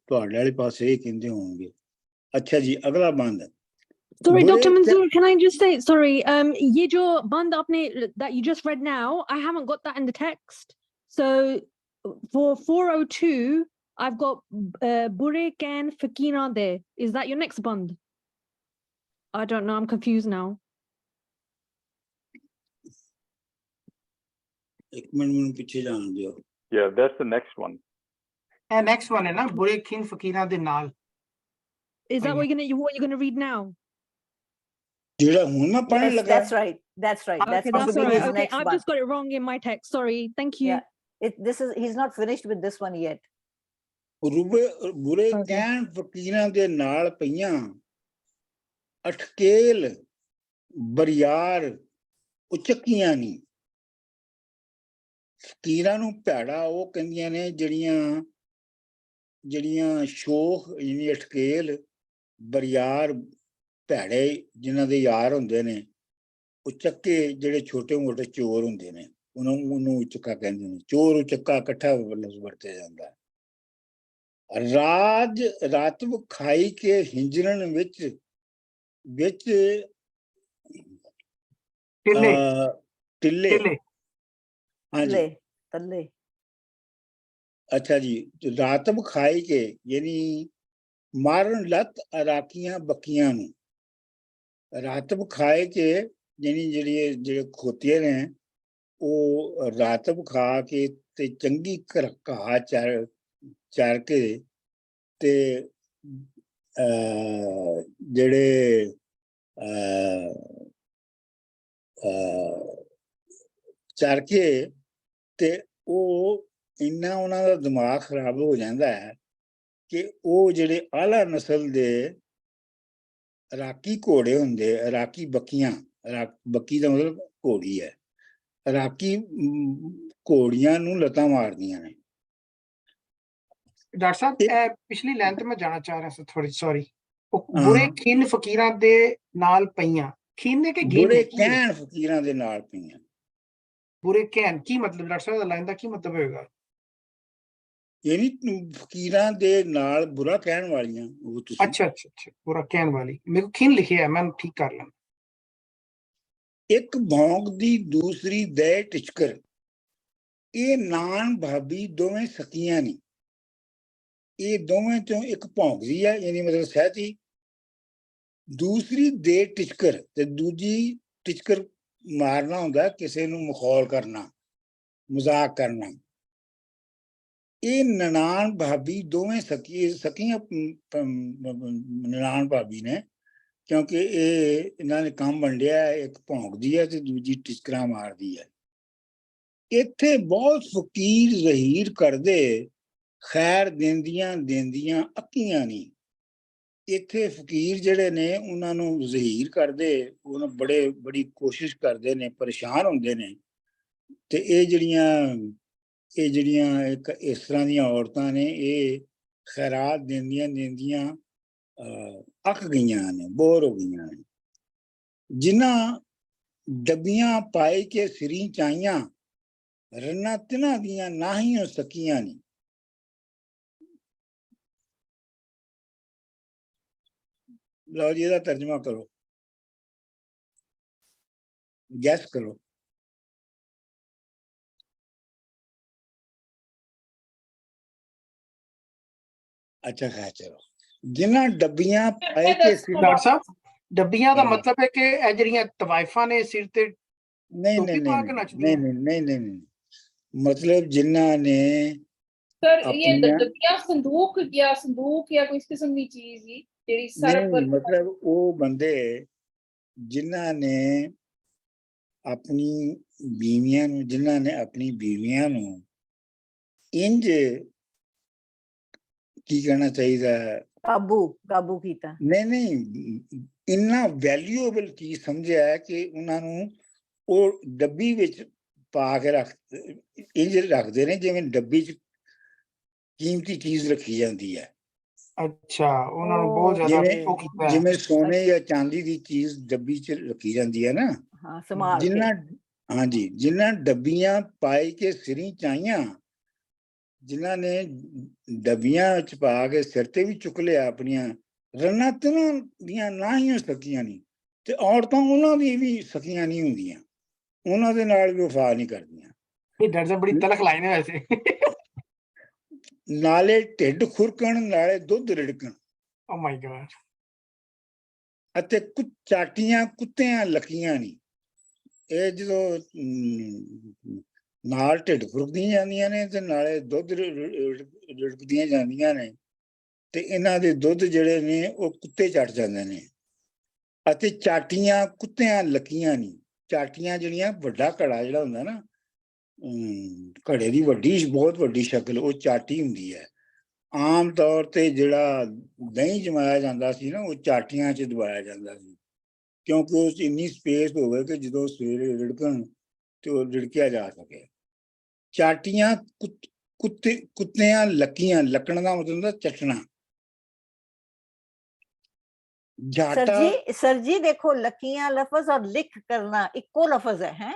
ਤੁਹਾਡੇ ਵਾਲੇ ਪਾਸੇ ਇਹ ਕਹਿੰਦੇ ਹੋਣਗੇ। ਅੱਛਾ ਜੀ, ਅਗਲਾ ਬੰਦ। Sorry, Dr. Manzoor, can I just say, sorry, ye jo band aapne that you just read now, I haven't got that in the text. So for 402, I've got Bure Can Fakina there. Is that your next band? I don't know, I'm confused now. ਇੱਕ ਮਿੰਟ ਮੈਨੂੰ ਪਿੱਛੇ ਜਾਣ ਦਿਓ। Yeah, that's the next one. ਇਹ ਨੈਕਸਟ ਵਨ ਹੈ ਨਾ, ਬੁਰੇ ਖੀਨ ਫਕੀਰਾਂ ਦੇ ਨਾਲ। Is that what you're gonna read now? ਜਿਹੜਾ ਹੁਣ ਮੈਂ ਪੜ੍ਹਨ ਲੱਗਾ। That's right. That's right. That's Okay, that's all right. Okay, next I've one. just got it wrong in my text. Sorry. Thank you. Yeah. He's not finished with this one yet. ਬੁਰੇ ਕਹਿਣ ਫਕੀਰਾਂ ਦੇ ਨਾਲ ਪਈਆਂ, ਅਟਕੇਲ ਬਰਿਆਰ ਉਚਕੀਆਂ ਨੀ। ਫਕੀਰਾਂ ਨੂੰ ਭੈੜਾ ਉਹ ਕਹਿੰਦੀਆਂ ਨੇ ਜਿਹੜੀਆਂ ਸ਼ੋਖ, ਯਾਨੀ ਅਟਕੇਲ, ਬਰਿਆਰ, ਭੈੜੇ ਜਿਨ੍ਹਾਂ ਦੇ ਯਾਰ ਹੁੰਦੇ ਨੇ। ਉਚੱਕੇ ਜਿਹੜੇ ਛੋਟੇ ਮੋਟੇ ਚੋਰ ਹੁੰਦੇ ਨੇ, ਉਹਨੂੰ ਉਚੱਕਾ ਕਹਿੰਦੇ ਨੇ। ਚੋਰ ਉਚੱਕਾ ਇਕੱਠਾ ਲਫ਼ਜ਼ ਵਰਤਿਆ ਜਾਂਦਾ। ਰਾਜ ਰਾਤਬ ਖਾਈ ਕੇ ਹਿੰਜਰਨ ਵਿੱਚ ਟਿੱਲੇ। ਹਾਂਜੀ, ਤੱਲੇ। ਅੱਛਾ ਜੀ। ਰਾਤਬ ਖਾਈ ਕੇ ਯਾਨੀ ਮਾਰਨ ਲੱਤ ਅਰਾਕੀਆਂ ਬੱਕੀਆਂ ਨੂੰ। ਰਾਤਬ ਖਾਏ ਕੇ ਯਾਨੀ ਜਿਹੜੇ ਖੋਤੀਏ ਨੇ, ਉਹ ਰਾਤਬ ਖਾ ਕੇ ਤੇ ਚੰਗੀ ਘਾਹ ਚਰ ਕੇ ਤੇ ਜਿਹੜੇ ਚਰ ਕੇ ਤੇ ਉਹ ਇੰਨਾ ਉਹਨਾਂ ਦਾ ਦਿਮਾਗ ਖਰਾਬ ਹੋ ਜਾਂਦਾ ਹੈ ਕਿ ਉਹ ਜਿਹੜੇ ਆਲਾ ਨਸਲ ਦੇ ਰਾਕੀ ਘੋੜੇ ਹੁੰਦੇ, ਰਾਕੀ ਬੱਕੀਆਂ, ਬੱਕੀ ਦਾ ਮਤਲਬ ਘੋੜੀ ਹੈ, ਰਾਕੀ ਘੋੜੀਆਂ ਨੂੰ ਲੱਤਾਂ ਮਾਰਦੀਆਂ ਨੇ। ਡਾਕਟਰ ਸਾਹਿਬ ਇਹ ਪਿਛਲੀ ਲਾਈਨ ਤੇ ਮੈਂ ਜਾਣਾ ਚਾਹ ਰਿਹਾ ਸੀ ਥੋੜੀ, ਸੌਰੀ। ਬੁਰੇ ਖਿੰਨ ਫਕੀਰਾਂ ਦੇ ਨਾਲ ਪਈਆਂ, ਖਿੰਨ ਨੇ ਕਿ ਗਿਨ ਬੁਰੇ ਨੇ? ਕਹਿਣ ਫਕੀਰਾਂ ਦੇ ਨਾਲ ਪਈਆਂ। ਬੁਰੇ ਕਹਿਣ ਕੀ ਮਤਲਬ ਡਾਕਟਰ ਸਾਹਿਬ, ਲਾਈਨ ਦਾ ਕੀ ਮਤਲਬ ਹੋਏਗਾ? ਯਾਨੀ ਫਕੀਰਾਂ ਦੇ ਨਾਲ ਬੁਰਾ ਕਹਿਣ ਵਾਲੀਆਂ। ਉਹ ਤੁਸੀਂ ਅੱਛਾ ਅੱਛਾ ਅੱਛਾ, ਬੁਰਾ ਕਹਿਣ ਵਾਲੀ। ਮੇਰੇ ਕੋ ਖਿੰਨ ਲਿਖਿਆ ਹੈ, ਮੈਂ ਠੀਕ ਕਰ ਲਾਂ। ਇੱਕ ਭੌਂਕਦੀ ਦੂਸਰੀ ਦੇ ਟਿਚਕਰ, ਇਹ ਨਾਨ ਭਾਬੀ ਦੋਵੇਂ ਸਕੀਆਂ ਨਹੀਂ। ਇਹ ਦੋਵੇਂ ਚੋਂ ਇੱਕ ਭੌਂਕਦੀ ਹੈ, ਯਾਨੀ ਮਤਲਬ ਸਹਿਤੀ, ਦੂਸਰੀ ਦੇ ਟਿਚਕਰ, ਤੇ ਦੂਜੀ ਟਿਚਕਰ ਮਾਰਨਾ ਹੁੰਦਾ ਕਿਸੇ ਨੂੰ ਮਖੌਲ ਕਰਨਾ, ਮਜ਼ਾਕ ਕਰਨਾ। ਇਹ ਨਨਾਣ ਭਾਬੀ ਦੋਵੇਂ ਸਕੀਆਂ ਨਨਾਣ ਭਾਬੀ ਨੇ, ਕਿਉਂਕਿ ਇਹਨਾਂ ਨੇ ਕੰਮ ਵੰਡਿਆ, ਇੱਕ ਭੌਂਕਦੀ ਹੈ ਤੇ ਦੂਜੀ ਟਿਚਕਰਾਂ ਮਾਰਦੀ ਹੈ। ਇੱਥੇ ਬਹੁਤ ਫਕੀਰ ਜ਼ਹੀਰ ਕਰਦੇ, ਖੈਰ ਦਿੰਦੀਆਂ ਅੱਕੀਆਂ ਨਹੀਂ। ਇੱਥੇ ਫਕੀਰ ਜਿਹੜੇ ਨੇ ਉਹਨਾਂ ਨੂੰ ਜ਼ਹੀਰ ਕਰਦੇ, ਉਹਨਾਂ ਬੜੀ ਕੋਸ਼ਿਸ਼ ਕਰਦੇ ਨੇ, ਪਰੇਸ਼ਾਨ ਹੁੰਦੇ ਨੇ। ਤੇ ਇਹ ਜਿਹੜੀਆਂ ਇੱਕ ਇਸ ਤਰ੍ਹਾਂ ਦੀਆਂ ਔਰਤਾਂ ਨੇ, ਇਹ ਖੈਰਾਤ ਦਿੰਦੀਆਂ ਅੱਕ ਗਈਆਂ ਨੇ, ਬੋਰ ਹੋ ਗਈਆਂ ਨੇ। ਜਿਨ੍ਹਾਂ ਡੱਬੀਆਂ ਪਾਈ ਕੇ ਸਿਰੀ ਚਾਈਆਂ, ਰੰਨਾਂ ਤਿਨਾਂ ਦੀਆਂ ਨਾ ਹੀ ਹੋ ਸਕੀਆਂ ਨਹੀਂ। ਲਓ ਜੀ, ਇਹਦਾ ਤਰਜਮਾ ਕਰੋ, ਗੈਸ ਕਰੋ। ਅੱਛਾ ਖੈਰ ਚਲੋ। ਜਿਨ੍ਹਾਂ ਡੱਬੀਆਂ ਪਾਈ ਕੇ ਡਾਕਟਰ ਸਾਹਿਬ, ਡੱਬੀਆਂ ਦਾ ਮਤਲਬ ਹੈ ਕਿ ਇਹ ਜਿਹੜੀਆਂ ਤਵਾਇਫਾਂ ਨੇ ਸਿਰ ਤੇ ਨਹੀਂ, मतलब जिन्ना ने सर ये डब्बियां संदूक या कोई इस किस्म की चीज ही तेरी सर पर, मतलब वो बंदे जिन्ना ने अपनी बीवियां नू इंज की कहना चाहिए, काबू कीता। नहीं इन्ना वैल्यूएबल चीज समझिया है कि उन्होंने ਉਹ ਡੱਬੀ ਵਿੱਚ ਪਾ ਕੇ ਇੰਜ ਰੱਖਦੇ ਨੇ ਜਿਵੇਂ ਡੱਬੀ 'ਚ ਕੀਮਤੀ ਚੀਜ਼ ਰੱਖੀ ਜਾਂਦੀ ਹੈ। ਅੱਛਾ, ਉਹਨਾਂ ਨੂੰ ਬਹੁਤ ਜ਼ਿਆਦਾ ਜਿਵੇਂ ਸੋਨੇ ਜਾਂ ਚਾਂਦੀ ਦੀ ਚੀਜ਼ ਡੱਬੀ 'ਚ ਰੱਖੀ ਜਾਂਦੀ ਹੈ ਨਾ। ਹਾਂ, ਸੰਭਾਲ ਕੇ। ਜਿਨ੍ਹਾਂ ਡੱਬੀਆਂ ਪਾਈ ਕੇ ਸਿਰੀ ਚਾਈਆਂ, ਜਿਨ੍ਹਾਂ ਨੇ ਡੱਬੀਆਂ ਵਿੱਚ ਪਾ ਕੇ ਸਿਰ ਤੇ ਵੀ ਚੁੱਕ ਲਿਆ ਆਪਣੀਆਂ, ਰੰਨਾਂ ਤਿਨਾਂ ਦੀਆਂ ਨਾ ਹੀ ਸਕੀਆਂ ਨਹੀਂ। ਤੇ ਔਰਤਾਂ ਉਹਨਾਂ ਦੀ ਵੀ ਸਕੀਆਂ ਨਹੀਂ ਹੁੰਦੀਆਂ, ਉਹਨਾਂ ਦੇ ਨਾਲ ਵੀ ਵਫਾ ਨਹੀਂ ਕਰਦੀਆਂ। ਇਹ ਡਰ ਜਾ ਬੜੀ ਤਲਖ ਲਾਈਨ ਹੈ ਵੈਸੇ। ਨਾਲੇ ਢਿੱਡ ਖੁਰਕਣ, ਨਾਲੇ ਦੁੱਧ ਰਿੜਕਣ। ਓ ਮਾਈ ਗॉड। ਅਤੇ ਚਾਟੀਆਂ ਕੁੱਤਿਆਂ ਲਕੀਆਂ ਨਹੀਂ। ਇਹ ਜਦੋਂ ਨਾਲ ਢਿੱਡ ਖੁਰਕਦੀਆਂ ਜਾਂਦੀਆਂ ਨੇ ਤੇ ਨਾਲੇ ਦੁੱਧ ਰਿੜਕਦੀਆਂ ਜਾਂਦੀਆਂ ਨੇ, ਤੇ ਇਹਨਾਂ ਦੇ ਦੁੱਧ ਜਿਹੜੇ ਨੇ ਉਹ ਕੁੱਤੇ ਚੱਟ ਜਾਂਦੇ ਨੇ। ਅਤੇ ਚਾਟੀਆਂ ਕੁੱਤਿਆਂ ਲਕੀਆਂ ਨਹੀਂ। ਚਾਟੀਆਂ ਜਿਹੜੀਆਂ, ਵੱਡਾ ਘੜਾ ਜਿਹੜਾ ਹੁੰਦਾ ਨਾ, ਘੜੇ ਦੀ ਬਹੁਤ ਵੱਡੀ ਸ਼ਕਲ, ਉਹ ਚਾਟੀ ਹੁੰਦੀ ਹੈ। ਆਮ ਤੌਰ ਤੇ ਜਿਹੜਾ ਦਹੀਂ ਜਮਾਇਆ ਜਾਂਦਾ ਸੀ ਨਾ, ਉਹ ਚਾਟੀਆਂ 'ਚ ਦਬਾਇਆ ਜਾਂਦਾ ਸੀ, ਕਿਉਂਕਿ ਉਸ 'ਚ ਇੰਨੀ ਸਪੇਸ ਹੋਵੇ ਕਿ ਜਦੋਂ ਸਵੇਰੇ ਰਿੜਕਣ ਤੇ ਉਹ ਰਿੜਕਿਆ ਜਾ ਸਕੇ। ਚਾਟੀਆਂ ਕੁੱਤਿਆਂ ਲਕੀਆਂ, ਲੱਕਣ ਦਾ ਮਤਲਬ ਹੁੰਦਾ ਚੱਟਣਾ। सर जी देखो, लकियां लफ्ज और लिख करना इको लफ्ज है।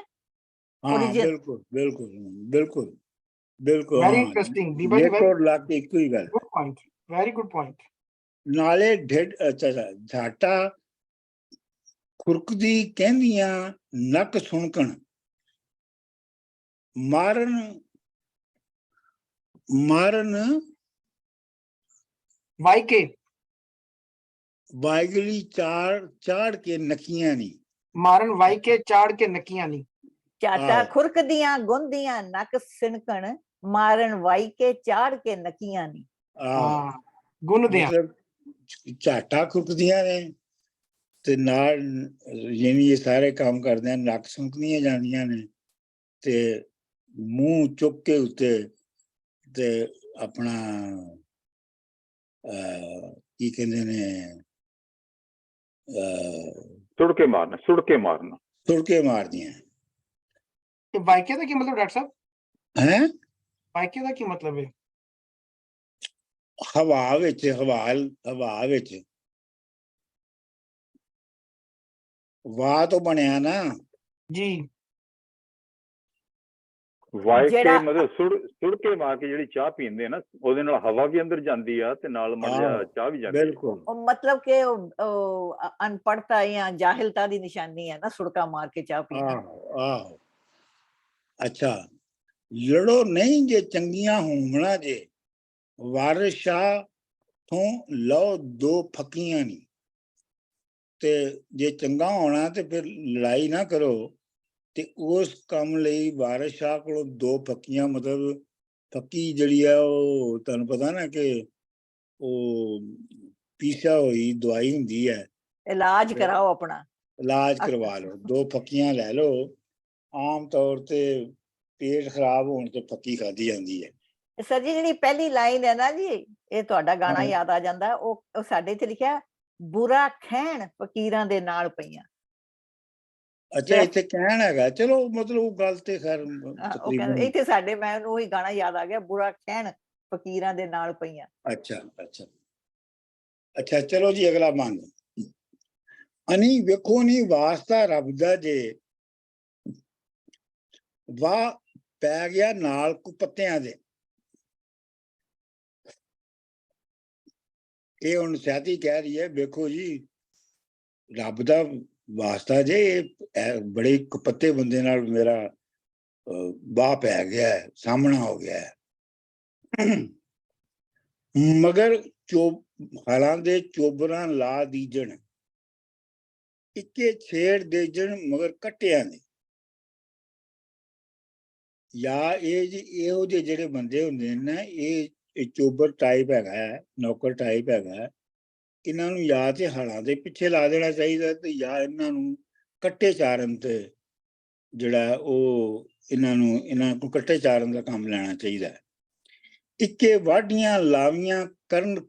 हाँ, बिल्कुल बिल्कुल बिल्कुल बिल्कुल। Very interesting. इको ही गल। Good point, very good point. नाले ढिड, अच्छा झाटा खुरकदी कहंदियां नक सुणकण, मारन वाइगली चाड़ के नकियां नहीं। मारन वाई के चाड़ के नकियां नहीं। चाटा खुरकदियां गुंदियां नक सिनकण, मारन वाई के चाड़ के नकियां नहीं। गुनदियां मतलब झाटा खुरकदियां ने ते नाल यानी ये सारे काम करदे हैं, नक सुनकदियां जांदियां ने ते ਮੂੰਹ ਚੁੱਕ ਕੇ ਉੱਤੇ ਤੇ ਆਪਣਾ ਕੀ ਕਹਿੰਦੇ ਨੇ ਸੁੜ ਕੇ ਮਾਰਨਾ ਸੁੜਕੇ ਮਾਰਦੀਆਂ ਤੇ ਵਾਕਿਆ ਦਾ ਕੀ ਮਤਲਬ ਡਾਕਟਰ ਸਾਹਿਬ? ਹੈ। ਵਾਕਿਆ ਦਾ ਕੀ ਮਤਲਬ ਹੈ? ਹਵਾ ਵਿੱਚ ਵਾਹ ਤੋਂ ਬਣਿਆ ਨਾ ਜੀ। ਵਾਇਕੇ ਜਿਹੜਾ- ਮਤਲਬ ਸੁੜ ਕੇ ਮਾਰ ਕੇ ਜਿਹੜੀ ਚਾਹ ਪੀਂਦੇ ਨਾ, ਉਹਦੇ ਨਾਲ ਹਵਾ ਵੀ ਅੰਦਰ ਜਾਂਦੀ ਆ ਤੇ ਨਾਲ ਮੜ ਜਾ ਆਹੋ, ਚਾਹ ਵੀ ਜਾਂਦੀ ਆ। ਬਿਲਕੁਲ। ਉਹ ਮਤਲਬ ਕਿ ਉਹ ਅਨਪੜ੍ਹਤਾ ਜਾਂ ਜਾਹਿਲਤਾ ਦੀ ਨਿਸ਼ਾਨੀ ਹੈ ਨਾ, ਸੁੜਕਾ ਮਾਰ ਕੇ ਚਾਹ ਪੀਣਾ। ਆਹੋ ਅੱਛਾ, ਲੜੋ ਨਹੀਂ ਜੇ ਚੰਗੀਆਂ ਹੋਮਣਾ ਜੇ, ਵਾਰਿਸ ਸ਼ਾਹ ਤੋਂ ਲਓ 2 ਫੱਕੀਆਂ ਨੀ। ਤੇ ਜੇ ਚੰਗਾ ਹੋਣਾ ਤੇ ਫਿਰ ਲੜਾਈ ਨਾ ਕਰੋ, ਤੇ ਉਸ ਕੰਮ ਲਈ ਵਾਰਿਸ ਸ਼ਾਹ ਕੋਲੋਂ 2 ਫੱਕੀਆਂ, ਮਤਲਬ ਫੱਕੀ ਜਿਹੜੀ ਆ ਉਹ ਤੁਹਾਨੂੰ ਪਤਾ ਨਾ ਕਿ ਉਹ ਪੀਸਿਆ ਹੋਈ ਦਵਾਈ ਹੁੰਦੀ ਹੈ, ਇਲਾਜ ਕਰਾਓ ਆਪਣਾ। ਇਲਾਜ ਕਰਵਾ ਲਓ। 2 ਫੱਕੀਆਂ ਲੈ ਲਓ। ਆਮ ਤੌਰ ਤੇ ਪੇਟ ਖਰਾਬ ਹੋਣ ਤੇ ਫੱਕੀ ਖਾਧੀ ਜਾਂਦੀ ਹੈ। ਸਰ ਜੀ, ਜਿਹੜੀ ਪਹਿਲੀ ਲਾਈਨ ਹੈ ਨਾ ਜੀ, ਇਹ ਤੁਹਾਡਾ ਗਾਣਾ ਹਾਂ। ਯਾਦ ਆ ਜਾਂਦਾ। ਉਹ ਸਾਡੇ ਇੱਥੇ ਲਿਖਿਆ, ਬੁਰਾ ਖਹਿਣ ਫਕੀਰਾਂ ਦੇ ਨਾਲ ਪਈਆਂ। ਅੱਛਾ, ਇੱਥੇ ਕਹਿਣ ਹੈਗਾ। ਚਲੋ ਮਤਲਬ ਉਹ ਗੱਲ ਤੇ ਖੈਰ ਉਹ ਤਕਰੀਬਨ। ਕਹਿੰਦੇ ਇੱਥੇ ਸਾਡੇ, ਮੈਂ ਉਹੀ ਗਾਣਾ ਯਾਦ ਆ ਗਿਆ, ਬੁਰਾ ਖਹਿਣ ਫਕੀਰਾਂ ਦੇ ਨਾਲ ਪਈਆਂ। ਅੱਛਾ ਚਲੋ ਜੀ, ਅਗਲਾ ਮੰਨ। ਅਨੀ ਵੇਖੋ ਨੀ ਵਾਸਤਾ ਰੱਬ ਦਾ ਜੇ, ਵਾਹ ਪੈ ਗਿਆ ਨਾਲ ਕੁਪੱਤਿਆਂ ਦੇ। ਇਹ ਹੁਣ ਸਿਆਤੀ ਕਹਿ ਰਹੀ ਹੈ, ਵੇਖੋ ਜੀ ਰੱਬ ਦਾ ਵਾਸਤਾ ਜੇ, ਇਹ ਬੜੇ ਕੁਪੱਤੇ ਬੰਦੇ ਨਾਲ ਮੇਰਾ ਵਾਹ ਪੈ ਗਿਆ, ਸਾਹਮਣਾ ਹੋ ਗਿਆ। ਮਗਰ ਹਾਲਾਂ ਦੇ ਚੋਬਰਾਂ ਲਾ ਦੀਜਣ, ਇੱਕੇ ਛੇੜ ਦੇਜਣ ਮਗਰ ਕੱਟਿਆਂ ਦੇ। ਜਾਂ ਇਹ ਜੀ ਇਹੋ ਜਿਹੇ ਜਿਹੜੇ ਬੰਦੇ ਹੁੰਦੇ ਨੇ ਨਾ, ਇਹ ਚੋਬਰ ਟਾਈਪ ਹੈਗਾ, ਨੌਕਰ ਟਾਈਪ ਹੈਗਾ। ਇਹਨਾਂ ਨੂੰ ਜਾਂ ਤੇ ਹਲਾਂ ਦੇ ਪਿੱਛੇ ਲਾ ਦੇਣਾ ਚਾਹੀਦਾ, ਤੇ ਜਾਂ ਇਹਨਾਂ ਨੂੰ ਕੱਟੇ ਚਾਰਨ ਤੇ ਜਿਹੜਾ ਉਹ ਇਹਨਾਂ ਕੋਲ ਕੱਟੇ ਚਾਰਨ ਦਾ ਕੰਮ ਲੈਣਾ ਚਾਹੀਦਾ। ਇੱਕੇ ਵਾਢੀਆਂ ਲਾਵੀਆਂ ਕਰਨ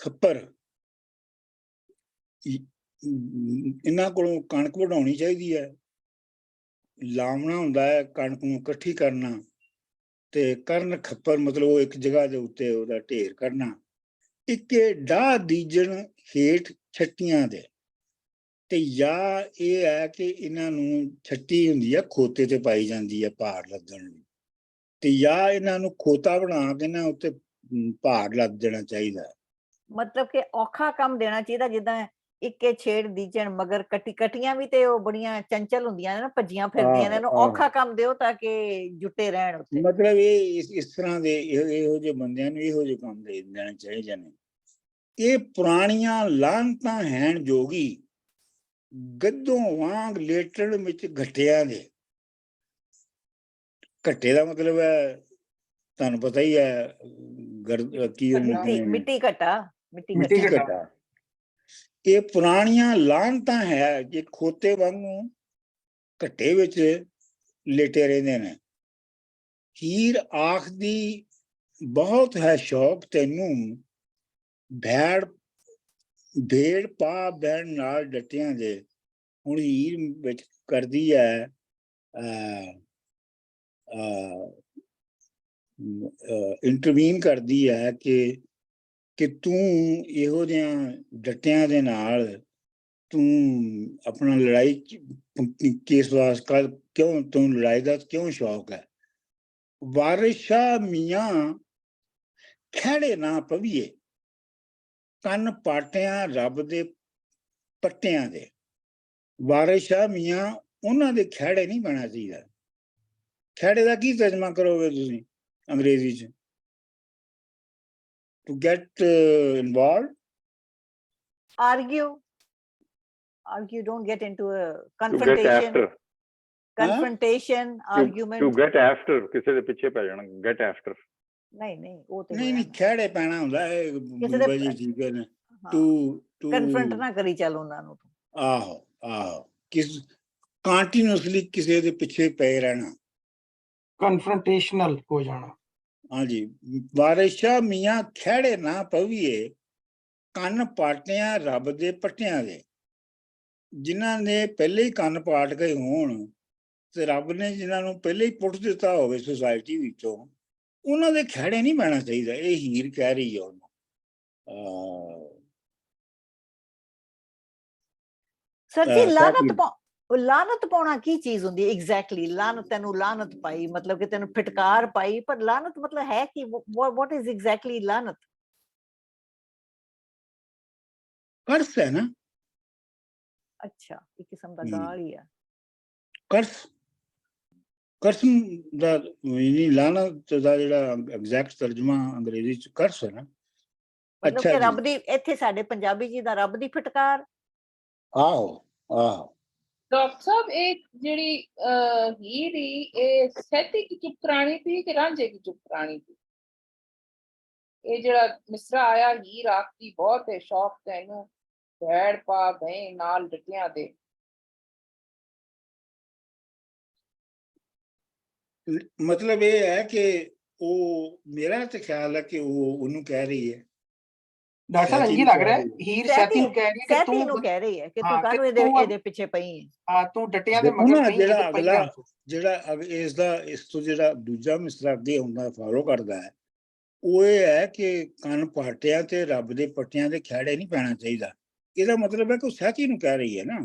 ਖੱਪਰ, ਇਹਨਾਂ ਕੋਲੋਂ ਕਣਕ ਵਢਾਉਣੀ ਚਾਹੀਦੀ ਹੈ। ਲਾਵਣਾ ਹੁੰਦਾ ਹੈ ਕਣਕ ਨੂੰ ਇਕੱਠੀ ਕਰਨਾ, ਤੇ ਕਰਨ ਖੱਪਰ ਮਤਲਬ ਉਹ ਇੱਕ ਜਗ੍ਹਾ ਦੇ ਉੱਤੇ ਉਹਦਾ ਢੇਰ ਕਰਨਾ। ਇੱਕੇ ਡਾਹ ਦੀਜਣ ਹੇਠ ਛੱਟੀਆਂ ਦੇ, ਤੇ ਜਾਂ ਇਹ ਹੈ ਕਿ ਇਹਨਾਂ ਨੂੰ ਛੱਟੀ ਹੁੰਦੀ ਹੈ, ਖੋਤੇ ਤੇ ਪਾਈ ਜਾਂਦੀ ਹੈ ਭਾਰ ਲੱਦਣ ਲਈ, ਤੇ ਜਾਂ ਇਹਨਾਂ ਨੂੰ ਖੋਤਾ ਬਣਾ ਕੇ ਨਾ ਉੱਤੇ ਭਾਰ ਲੱਦ ਦੇਣਾ ਚਾਹੀਦਾ। ਮਤਲਬ ਕਿ ਔਖਾ ਕੰਮ ਦੇਣਾ ਚਾਹੀਦਾ, ਜਿੱਦਾਂ ਇੱਕੇ ਛੇੜ ਦੀਜਣ ਮਗਰ ਕੱਟੀਆਂ ਵੀ ਤੇ ਉਹ ਬੜੀਆਂ ਚੰਚਲ ਹੁੰਦੀਆਂ ਨੇ ਨਾ, ਭੱਜੀਆਂ ਫਿਰਦੀਆਂ ਨੇ, ਇਹਨੂੰ ਔਖਾ ਕੰਮ ਦਿਓ ਤਾਂ ਕਿ ਜੁੱਟੇ ਰਹਿਣ ਉੱਤੇ। ਮਤਲਬ ਇਹ ਇਸ ਤਰ੍ਹਾਂ ਦੇ ਇਹੋ ਜਿਹੇ ਬੰਦਿਆਂ ਨੂੰ ਇਹੋ ਜਿਹੇ ਕੰਮ ਦੇ ਦੇਣੇ ਚਾਹੀਦੇ ਨੇ। ਇਹ ਪੁਰਾਣੀਆਂ ਲਾਹਨਤਾਂ ਹੈਣ ਜੋਗੀ, ਗੱਦੋਂ ਵਾਂਗ ਲੇਟਣ ਵਿੱਚ ਘਟਿਆਂ ਦੇ। ਘੱਟੇ ਦਾ ਮਤਲਬ ਹੈ ਤੁਹਾਨੂੰ ਪਤਾ ਹੀ ਹੈ, ਕੀ ਮਿੱਟੀ ਘਟਾ। ਮਿੱਟੀ ਘਟਾ। ਇਹ ਪੁਰਾਣੀਆਂ ਲਾਹਨਤਾਂ ਹੈ ਕਿ ਖੋਤੇ ਵਾਂਗੂ ਘੱਟੇ ਵਿੱਚ ਲੇਟੇ ਰਹਿੰਦੇ ਨੇ। ਹੀਰ ਆਖਦੀ ਬਹੁਤ ਹੈ ਸ਼ੌਕ ਤੈਨੂੰ, ਭੇੜ ਪਾ ਬੈਣ ਨਾਲ ਡਟਿਆਂ ਦੇ। ਹੁਣ ਹੀਰ ਵਿੱਚ ਕਰਦੀ ਹੈ ਇੰਟਰਵੀਨ ਕਰਦੀ ਹੈ ਕਿ ਤੂੰ ਇਹੋ ਜਿਹਾ ਡਟਿਆਂ ਦੇ ਨਾਲ ਤੂੰ ਆਪਣਾ ਲੜਾਈ ਕਿਸ ਵਾਸਤੇ, ਕਿਉਂ ਤੂੰ ਲੜਾਈ ਦਾ ਕਿਉਂ ਸ਼ੌਕ ਹੈ। ਵਾਰਿਸ ਸ਼ਾਹ ਮੀਆਂ ਖਹਿੜੇ ਨਾ ਪਵੀਏ, ਕੰਨ ਪਾਟਿਆਂ ਰੱਬ ਦੇ ਪੱਟਿਆਂ ਦੇ। ਵਾਰਿਸ ਸ਼ਾਹ ਮੀਆਂ ਉਹਨਾਂ ਦੇ ਖਹਿੜੇ ਨਹੀਂ ਬਣਾ ਚਾਹੀਦਾ। ਖਹਿੜੇ ਦਾ ਕੀ ਤਰਜਮਾ ਕਰੋਗੇ ਤੁਸੀਂ ਅੰਗਰੇਜ਼ੀ ਚ? To get involved? Argue, don't get into a confrontation. Argument. To get after, ਕਿਸੇ ਦੇ ਪਿੱਛੇ ਪੈ ਜਾਣਾ, get after। ਨਹੀਂ ਉਹ ਤੇ ਨਹੀਂ ਖਹਿੜੇ ਪੈਣਾ ਹੁੰਦਾ ਹੈ। ਠੀਕ ਹੈ ਨਾ, ਕਨਫਰੰਟ ਨਾ ਕਰੀ ਚੱਲ ਉਹਨਾਂ ਨੂੰ। ਆਹੋ ਕੰਟੀਨਿਊਸਲੀ ਕਿਸੇ ਦੇ ਪਿੱਛੇ ਪਏ ਰਹਿਣਾ। ਕਨਫਰੰਟੇਸ਼ਨਲ ਹੋ ਜਾਣਾ। ਹਾਂਜੀ, ਵਾਰਿਸ ਸ਼ਾਹ ਮੀਆਂ ਖਹਿੜੇ ਨਾ ਪਵੀਏ, ਕੰਨ ਪਾਟਿਆਂ ਰੱਬ ਦੇ ਪੱਟਿਆਂ ਦੇ। ਜਿਨ੍ਹਾਂ ਨੇ ਪਹਿਲੇ ਹੀ ਕੰਨ ਪਾਟ ਗਏ ਹੋਣ ਤੇ ਰੱਬ ਨੇ ਜਿਨ੍ਹਾਂ ਨੂੰ ਪਹਿਲੇ ਹੀ ਪੁੱਟ ਦਿੱਤਾ ਹੋਵੇ ਸੁਸਾਇਟੀ ਵਿੱਚੋਂ, ਉਹਨਾਂ ਦੇ ਖਹਿੜੇ ਨਹੀਂ ਪੈਣਾ ਚਾਹੀਦਾ। ਇਹ ਹੀਰ ਕਹਿ ਰਹੀ ਹੈ ਉਹਨੂੰ। ਸਰ ਜੀ ਸਾਥੀ ਲਾਨਤ ਪਾਉਣਾ ਕੀ ਚੀਜ਼ ਹੁੰਦੀ ਐਗਜ਼ੈਕਟਲੀ? ਲਾਨਤ, ਤੈਨੂੰ ਲਾਨਤ ਪਾਈ ਮਤਲਬ ਕਿ ਤੈਨੂੰ ਫਟਕਾਰ ਪਾਈ, ਪਰ ਲਾਨਤ ਮਤਲਬ ਹੈ ਕਿ what is exactly ਲਾਨਤ? ਕਰਸ ਹੈ ਨਾ। ਅੱਛਾ, ਇੱਕ ਕਿਸਮ ਦਾ ਗਾਲ ਹੀ ਆ। ਕਰਸ, ਕਰਸ ਦਾ ਨਹੀਂ, ਲਾਨਤ ਦਾ ਜਿਹੜਾ ਐਗਜ਼ੈਕਟ ਤਰਜਮਾ ਅੰਗਰੇਜ਼ੀ ਚ ਕਰਸ ਹੈ ਨਾ। ਮਤਲਬ ਅੱਛਾ ਕਿ ਜੀ, ਰੱਬ ਦੀ, ਇੱਥੇ ਸਾਡੇ ਪੰਜਾਬੀ ਜੀ ਦਾ ਰੱਬ ਦੀ ਫਟਕਾਰ। ਆਹੋ ਆਹੋ। ਡਾਕਟਰ ਸਾਹਿਬ ਇਹ ਜਿਹੜੀ ਹੀਰ ਹੀ ਇਹ ਸੈਤੀ ਕੀ ਚੁੱਪ ਕਰਾਣੀ ਸੀ ਕਿ ਰਾਂਝੇ ਕੀ ਚੁੱਪ ਕਰਾਣੀ ਸੀ? ਇਹ ਜਿਹੜਾ ਮਿਸਰਾ ਆਇਆ, ਹੀਰ ਆਖਦੀ ਬਹੁਤ ਹੈ ਸ਼ੌਕ ਤੈਨੂੰ, ਭੈੜ ਪਾ ਭੈ ਨਾਲ ਡਟਿਆਂ ਦੇ। ਮਤਲਬ ਇਹ ਹੈ ਕਿ ਉਹ, ਮੇਰਾ ਤੇ ਖਿਆਲ ਹੈ ਕਿ ਉਹ ਉਹਨੂੰ ਕਹਿ ਰਹੀ ਹੈ। ਡਾਕਟਰ ਸਾਹਿਬ ਇੰਝ ਲੱਗ ਰਿਹਾ ਹੀਰ ਸੈਤੀ ਨੂੰ ਕਹਿ ਰਹੀ ਹੈ ਕਿ ਸੈਤੀ ਨੂੰ ਕਹਿ ਰਹੀ ਹੈ ਕਿ ਤੂੰ ਕਾਹਨੂੰ ਇਹਦੇ ਪਿੱਛੇ ਪਈ ਹੈ। ਹਾਂ, ਤੂੰ ਡਟਿਆਂ ਦੇ ਦੇਖੋ ਮਗਰ ਨਾ, ਪਈ, ਜਿਹੜਾ ਅਗਲਾ ਜਿਹੜਾ ਇਸ ਤੋਂ ਜਿਹੜਾ ਦੂਜਾ ਮਿਸਰਾ ਅੱਗੇ ਹੁੰਦਾ ਫਾਲੋ ਕਰਦਾ ਹੈ, ਉਹ ਇਹ ਹੈ ਕਿ ਕੰਨ ਪਾਟਿਆਂ ਤੇ ਰੱਬ ਦੇ ਪੱਟਿਆਂ ਦੇ ਖਹਿੜੇ ਨਹੀਂ ਪੈਣਾ ਚਾਹੀਦਾ। ਇਹਦਾ ਮਤਲਬ ਹੈ ਕਿ ਉਹ ਸੈਤੀ ਨੂੰ ਕਹਿ ਰਹੀ ਹੈ ਨਾ।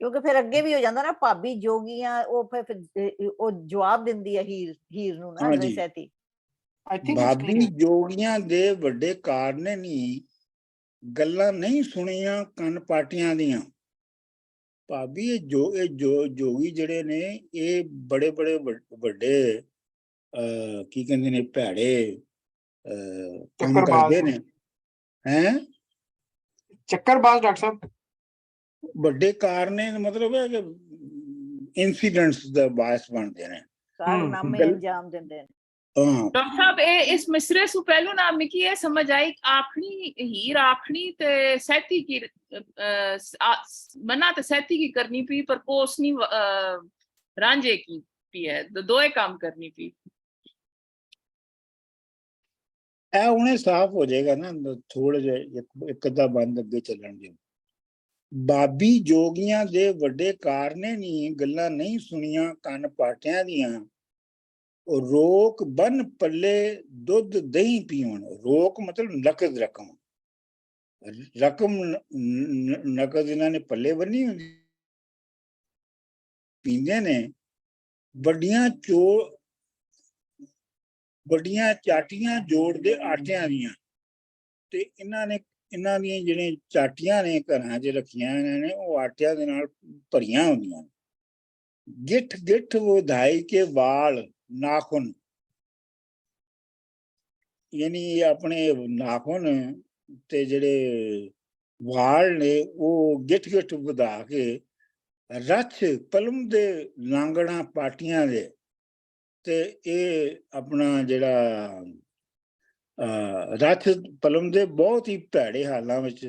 ਕਿਉਂਕਿ ਫਿਰ ਅੱਗੇ ਵੀ ਹੋ ਜਾਂਦਾ ਨਾ, ਭਾਬੀ ਜੋਗੀਆਂ, ਉਹ ਫਿਰ ਉਹ ਜਵਾਬ ਦਿੰਦੀ ਹੈ ਹੀਰ ਨੂੰ ਨਾ ਸੈਤੀ। ਭਾਬੀ ਜੋਗੀਆਂ ਦੇ ਵੱਡੇ ਕਾਰਨੇ ਨਹੀਂ, ਗੱਲਾਂ ਨਹੀਂ ਸੁਣੀਆਂ ਕੰਨ ਪਾਟੀਆਂ ਦੀਆਂ। ਭਾਬੀ ਇਹ ਜੋਗੀ ਜਿਹੜੇ ਨੇ, ਇਹ ਬੜੇ ਬੜੇ ਵੱਡੇ ਕੀ ਕਹਿੰਦੇ ਨੇ, ਭੈੜੇ ਕੰਮ ਕਰਦੇ ਨੇ। ਹੈਂ, ਚੱਕਰਬਾਜ਼ ਡਾਕਟਰ ਸਾਹਿਬ। ਵੱਡੇ ਕਾਰਨੇ ਮਤਲਬ ਹੈ ਕਿ ਇਨਸੀਡੈਂਟਸ ਦਾ ਬਾਇਸ ਬਣਦੇ ਨੇ, ਕਾਰਨਾਮੇ ਅੰਜਾਮ ਦਿੰਦੇ ਨੇ। ਡਾਕਟਰ ਸਾਹਿਬ ਇਹ ਇਸ ਮਿਸਰੇ ਤੋਂ ਪਹਿਲੋਂ ਨਾ ਮਿਕੀ ਇਹ ਸਮਝ ਆਈ, ਆਖਣੀ ਹੀਰ ਆਖਣੀ ਤੇ ਸੈਤੀ ਕੀ ਮਨਾ ਤੇ ਸੈਤੀ ਕੀ ਕਰਨੀ ਪਈ, ਪਰ ਕੋਸਨੀ ਰਾਂਝੇ ਕੀ ਪਈ ਹੈ, ਦੋਏ ਕੰਮ ਕਰਨੀ ਪਈ। ਇਹ ਹੁਣੇ ਸਾਫ਼ ਹੋ ਜਾਏਗਾ ਨਾ, ਥੋੜਾ ਜਿਹਾ ਇੱਕ ਅੱਧਾ ਬੰਦ ਅੱਗੇ ਚੱਲਣ ਦਿਓ। ਬਾਬੀ ਜੋਗੀਆਂ ਦੇ ਵੱਡੇ ਕਾਰਨੇ ਨਹੀਂ, ਗੱਲਾਂ ਨਹੀਂ ਸੁਣੀਆਂ ਕੰਨ ਪਾਟਿਆਂ ਦੀਆਂ। ਰੋਕ ਬੰਨ ਪੱਲੇ ਦੁੱਧ ਦਹੀਂ ਪੀਵਣ। ਰੋਕ ਮਤਲਬ ਨਕਦ ਰਕਮ, ਨਕਦ ਇਹਨਾਂ ਨੇ ਪੱਲੇ ਬੰਨੀ ਹੁੰਦੀ, ਪੀਂਦੇ ਨੇ। ਵੱਡੀਆਂ ਚਾਟੀਆਂ ਜੋੜਦੇ ਆਟਿਆਂ ਦੀਆਂ, ਤੇ ਇਹਨਾਂ ਦੀਆਂ ਜਿਹੜੀਆਂ ਚਾਟੀਆਂ ਨੇ ਘਰਾਂ 'ਚ ਰੱਖੀਆਂ ਇਹਨਾਂ ਨੇ, ਉਹ ਆਟਿਆਂ ਦੇ ਨਾਲ ਭਰੀਆਂ ਹੁੰਦੀਆਂ। ਗਿੱਠ ਗਿੱਠ ਵਧਾਈ ਕੇ ਵਾਲ ਨਾਖੂਨ, ਯਾਨੀ ਆਪਣੇ ਨਾਖੂਨ ਤੇ ਜਿਹੜੇ ਵਾਲ ਨੇ ਉਹ ਗਿੱਠ ਗਿੱਠ ਵਧਾ ਕੇ, ਰੱਛ ਪਲਮ ਦੇ ਲਾਂਗਣਾ ਪਾਟੀਆਂ ਦੇ। ਤੇ ਇਹ ਆਪਣਾ ਜਿਹੜਾ ਰੱਛ ਪਲਮ ਦੇ ਬਹੁਤ ਹੀ ਭੈੜੇ ਹਾਲਾਂ ਵਿੱਚ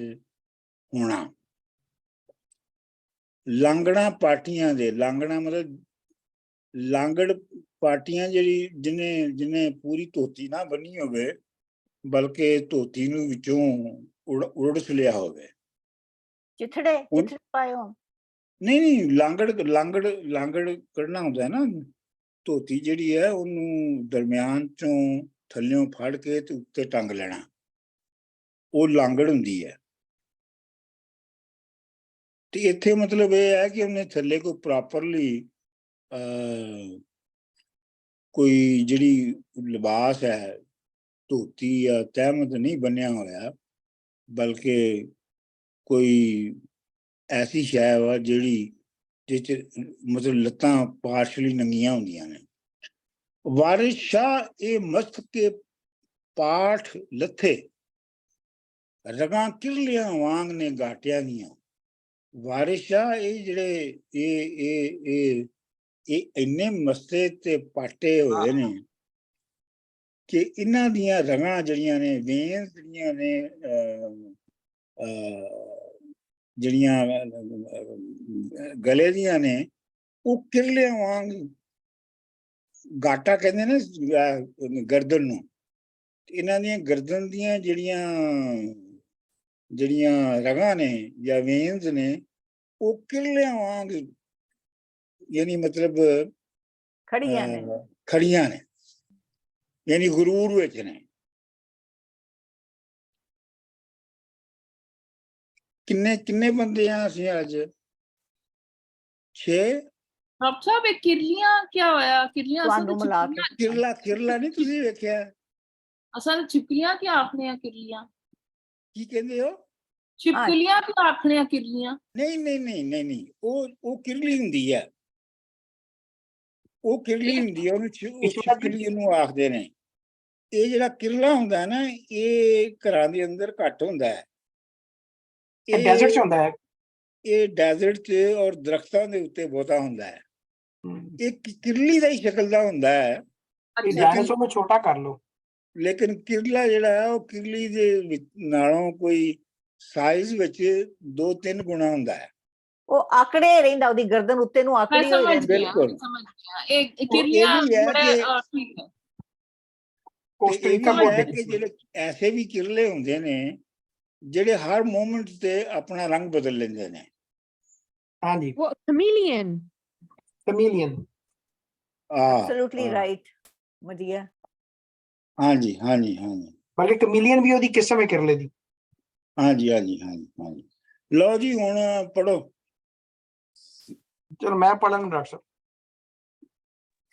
ਹੋਣਾ। ਲਾਂਗਣਾ ਪਾਟੀਆਂ ਦੇ, ਲਾਂਗਣਾ ਮਤਲਬ ਲਾਂਗੜ ਪਾਟੀਆਂ, ਜਿਹੜੀ ਜਿਹਨੇ ਪੂਰੀ ਧੋਤੀ ਨਾ ਬੰਨੀ ਹੋਵੇ, ਬਲਕਿ ਧੋਤੀ ਨੂੰ ਵਿੱਚੋਂ ਉੜਸ ਲਿਆ ਹੋਵੇ। ਚਿੱਥੜੇ ਪਾਏ ਹੋਣ? ਨਹੀਂ, ਲਾਂਗੜ ਕੱਢਣਾ ਹੁੰਦਾ ਨਾ। ਧੋਤੀ ਜਿਹੜੀ ਹੈ ਉਹਨੂੰ ਦਰਮਿਆਨ ਚੋਂ ਥੱਲਿਓਂ ਫੜ ਕੇ ਤੇ ਉੱਤੇ ਟੰਗ ਲੈਣਾ, ਉਹ ਲਾਂਗੜ ਹੁੰਦੀ ਹੈ। ਤੇ ਇੱਥੇ ਮਤਲਬ ਇਹ ਹੈ ਕਿ ਉਹਨੇ ਥੱਲੇ ਕੋਈ ਪ੍ਰੋਪਰਲੀ ਕੋਈ ਜਿਹੜੀ ਲਿਬਾਸ ਹੈ, ਧੋਤੀ ਜਾਂ ਤਹਿਮਦ ਨਹੀਂ ਬੰਨਿਆ ਹੋਇਆ, ਬਲਕਿ ਕੋਈ ਐਸੀ ਸ਼ੈ ਵਾ ਜਿਹੜੀ ਜਿਸ 'ਚ ਮਤਲਬ ਲੱਤਾਂ ਪਾਰਸ਼ਲੀ ਨੰਗੀਆਂ ਹੁੰਦੀਆਂ ਨੇ। ਵਾਰਿਸ ਸ਼ਾਹ ਇਹ ਮਸਤ ਕੇ ਪਾਠ ਲੱਥੇ, ਰਗਾਂ ਕਿਰਲਿਆਂ ਵਾਂਗ ਨੇ ਗਾਟਿਆਂ ਦੀਆਂ। ਵਾਰਿਸ ਸ਼ਾਹ ਇਹ ਜਿਹੜੇ ਇਹ ਇੰਨੇ ਮਸਤੇ ਤੇ ਪਾਟੇ ਹੋਏ ਨੇ ਕਿ ਇਹਨਾਂ ਦੀਆਂ ਰਗਾਂ ਜਿਹੜੀਆਂ ਨੇ, ਵੇਨਸ ਜਿਹੜੀਆਂ ਨੇ, ਜਿਹੜੀਆਂ ਗਲੇ ਦੀਆਂ ਨੇ, ਉਹ ਕਿਰਲਿਆਂ ਵਾਂਗ ਗਾਟਾ ਕਹਿੰਦੇ ਨੇ ਗਰਦਨ ਨੂੰ। ਇਹਨਾਂ ਦੀਆਂ ਗਰਦਨ ਦੀਆਂ ਜਿਹੜੀਆਂ ਰਗਾਂ ਨੇ ਜਾਂ ਵੇਨਸ ਨੇ ਉਹ ਕਿਰਲਿਆਂ ਵਾਂਗ ਯਾਨੀ ਮਤਲਬ ਖੜੀਆਂ ਨੇ। ਖੜੀਆਂ ਨੇ, ਯਾਨੀ ਗੁਰੂਰ ਵਿੱਚ ਨੇ। ਕਿੰਨੇ ਬੰਦੇ ਆ ਅਸੀਂ ਅੱਜ? 6। ਡਾਕਟਰ ਸਾਹਿਬ ਇਹ ਕਿਰਲੀਆਂ ਕਿਆ ਹੋਇਆ? ਕਿਰਲੀਆਂ ਤੁਹਾਨੂੰ ਮਿਲਾ ਕੇ ਕਿਰਲਾ ਨਹੀਂ ਤੁਸੀਂ ਵੇਖਿਆ? ਅਸਾਂ ਛਿਪਕਲੀਆਂ ਕੀ ਆਖਨੇ ਆ ਕਿਰਲੀਆਂ? ਕੀ ਕਹਿੰਦੇ ਹੋ? ਛਿਪਕਲੀਆਂ ਕੀ ਆਖਨੇ ਆ ਕਿਰਲੀਆਂ? ਨਹੀਂ, ਉਹ ਕਿਰਲੀ ਹੁੰਦੀ ਹੈ। ਉਹ ਕਿਰਲੀ ਹੁੰਦੀ ਹੈ, ਉਹਨੂੰ ਛਿਪਕਲੀ ਨੂੰ ਆਖਦੇ ਨੇ। ਇਹ ਜਿਹੜਾ ਕਿਰਲਾ ਹੁੰਦਾ ਨਾ, ਇਹ ਘਰਾਂ ਦੇ ਅੰਦਰ ਘੱਟ ਹੁੰਦਾ ਹੈ। ਇਹ ਡੈਜ਼ਰਟ 'ਚ ਹੁੰਦਾ ਹੈ। ਇਹ ਡੈਜ਼ਰਟ 'ਚ ਔਰ ਦਰਖਤਾਂ ਦੇ ਉੱਤੇ ਬਹੁਤਾ ਹੁੰਦਾ ਹੈ। ਇਹ ਕਿਰਲੀ ਦਾ ਹੀ ਸ਼ਕਲ ਦਾ ਹੁੰਦਾ ਹੈ। ਡਾਇਨਾਸੌਰ ਨੂੰ ਛੋਟਾ ਕਰ ਲਓ। ਲੇਕਿਨ ਕਿਰਲਾ ਜਿਹੜਾ ਹੈ ਉਹ ਕਿਰਲੀ ਦੇ ਨਾਲੋਂ ਕੋਈ ਸਾਈਜ਼ ਵਿੱਚ 2-3 ਗੁਣਾ ਹੁੰਦਾ ਹੈ। ਉਹ ਆਕੜੇ ਰਹਿੰਦਾ, ਉਹਦੀ ਗਰਦਨ ਉੱਤੇ ਨੂੰ ਆਕੜੀ ਹੋਈ ਰਹਿੰਦੀ। ਬਿਲਕੁਲ ਸਮਝ ਗਿਆ। ਇਹ ਕਿਰਲੀਆਂ ਠੀਕ ਹੈ। ਕੋਸਟਰੀਕਾ ਬੋਲਦੇ ਕਿ ਜਿਹੜੇ ਐਸੇ ਵੀ ਕਿਰਲੇ ਹੁੰਦੇ ਨੇ ਜਿਹੜੇ ਹਰ ਮੂਮੈਂਟ ਤੇ ਆਪਣਾ ਰੰਗ ਬਦਲ ਲੈਂਦੇ ਨੇ। ਹਾਂਜੀ, What, chameleon? Chameleon. Absolutely right. ਵਧੀਆ। ਹਾਂਜੀ। ਬਲਕਿ ਕਮੀਲੀਅਨ ਵੀ ਉਹਦੀ ਕਿਸਮ ਹੈ ਕਿਰਲੇ ਦੀ। ਹਾਂਜੀ। ਲਓ ਜੀ ਹੁਣ ਪੜੋ। ਚਲੋ ਮੈਂ ਪੜਨ ਡਾਕਟਰ ਸਾਹਿਬ।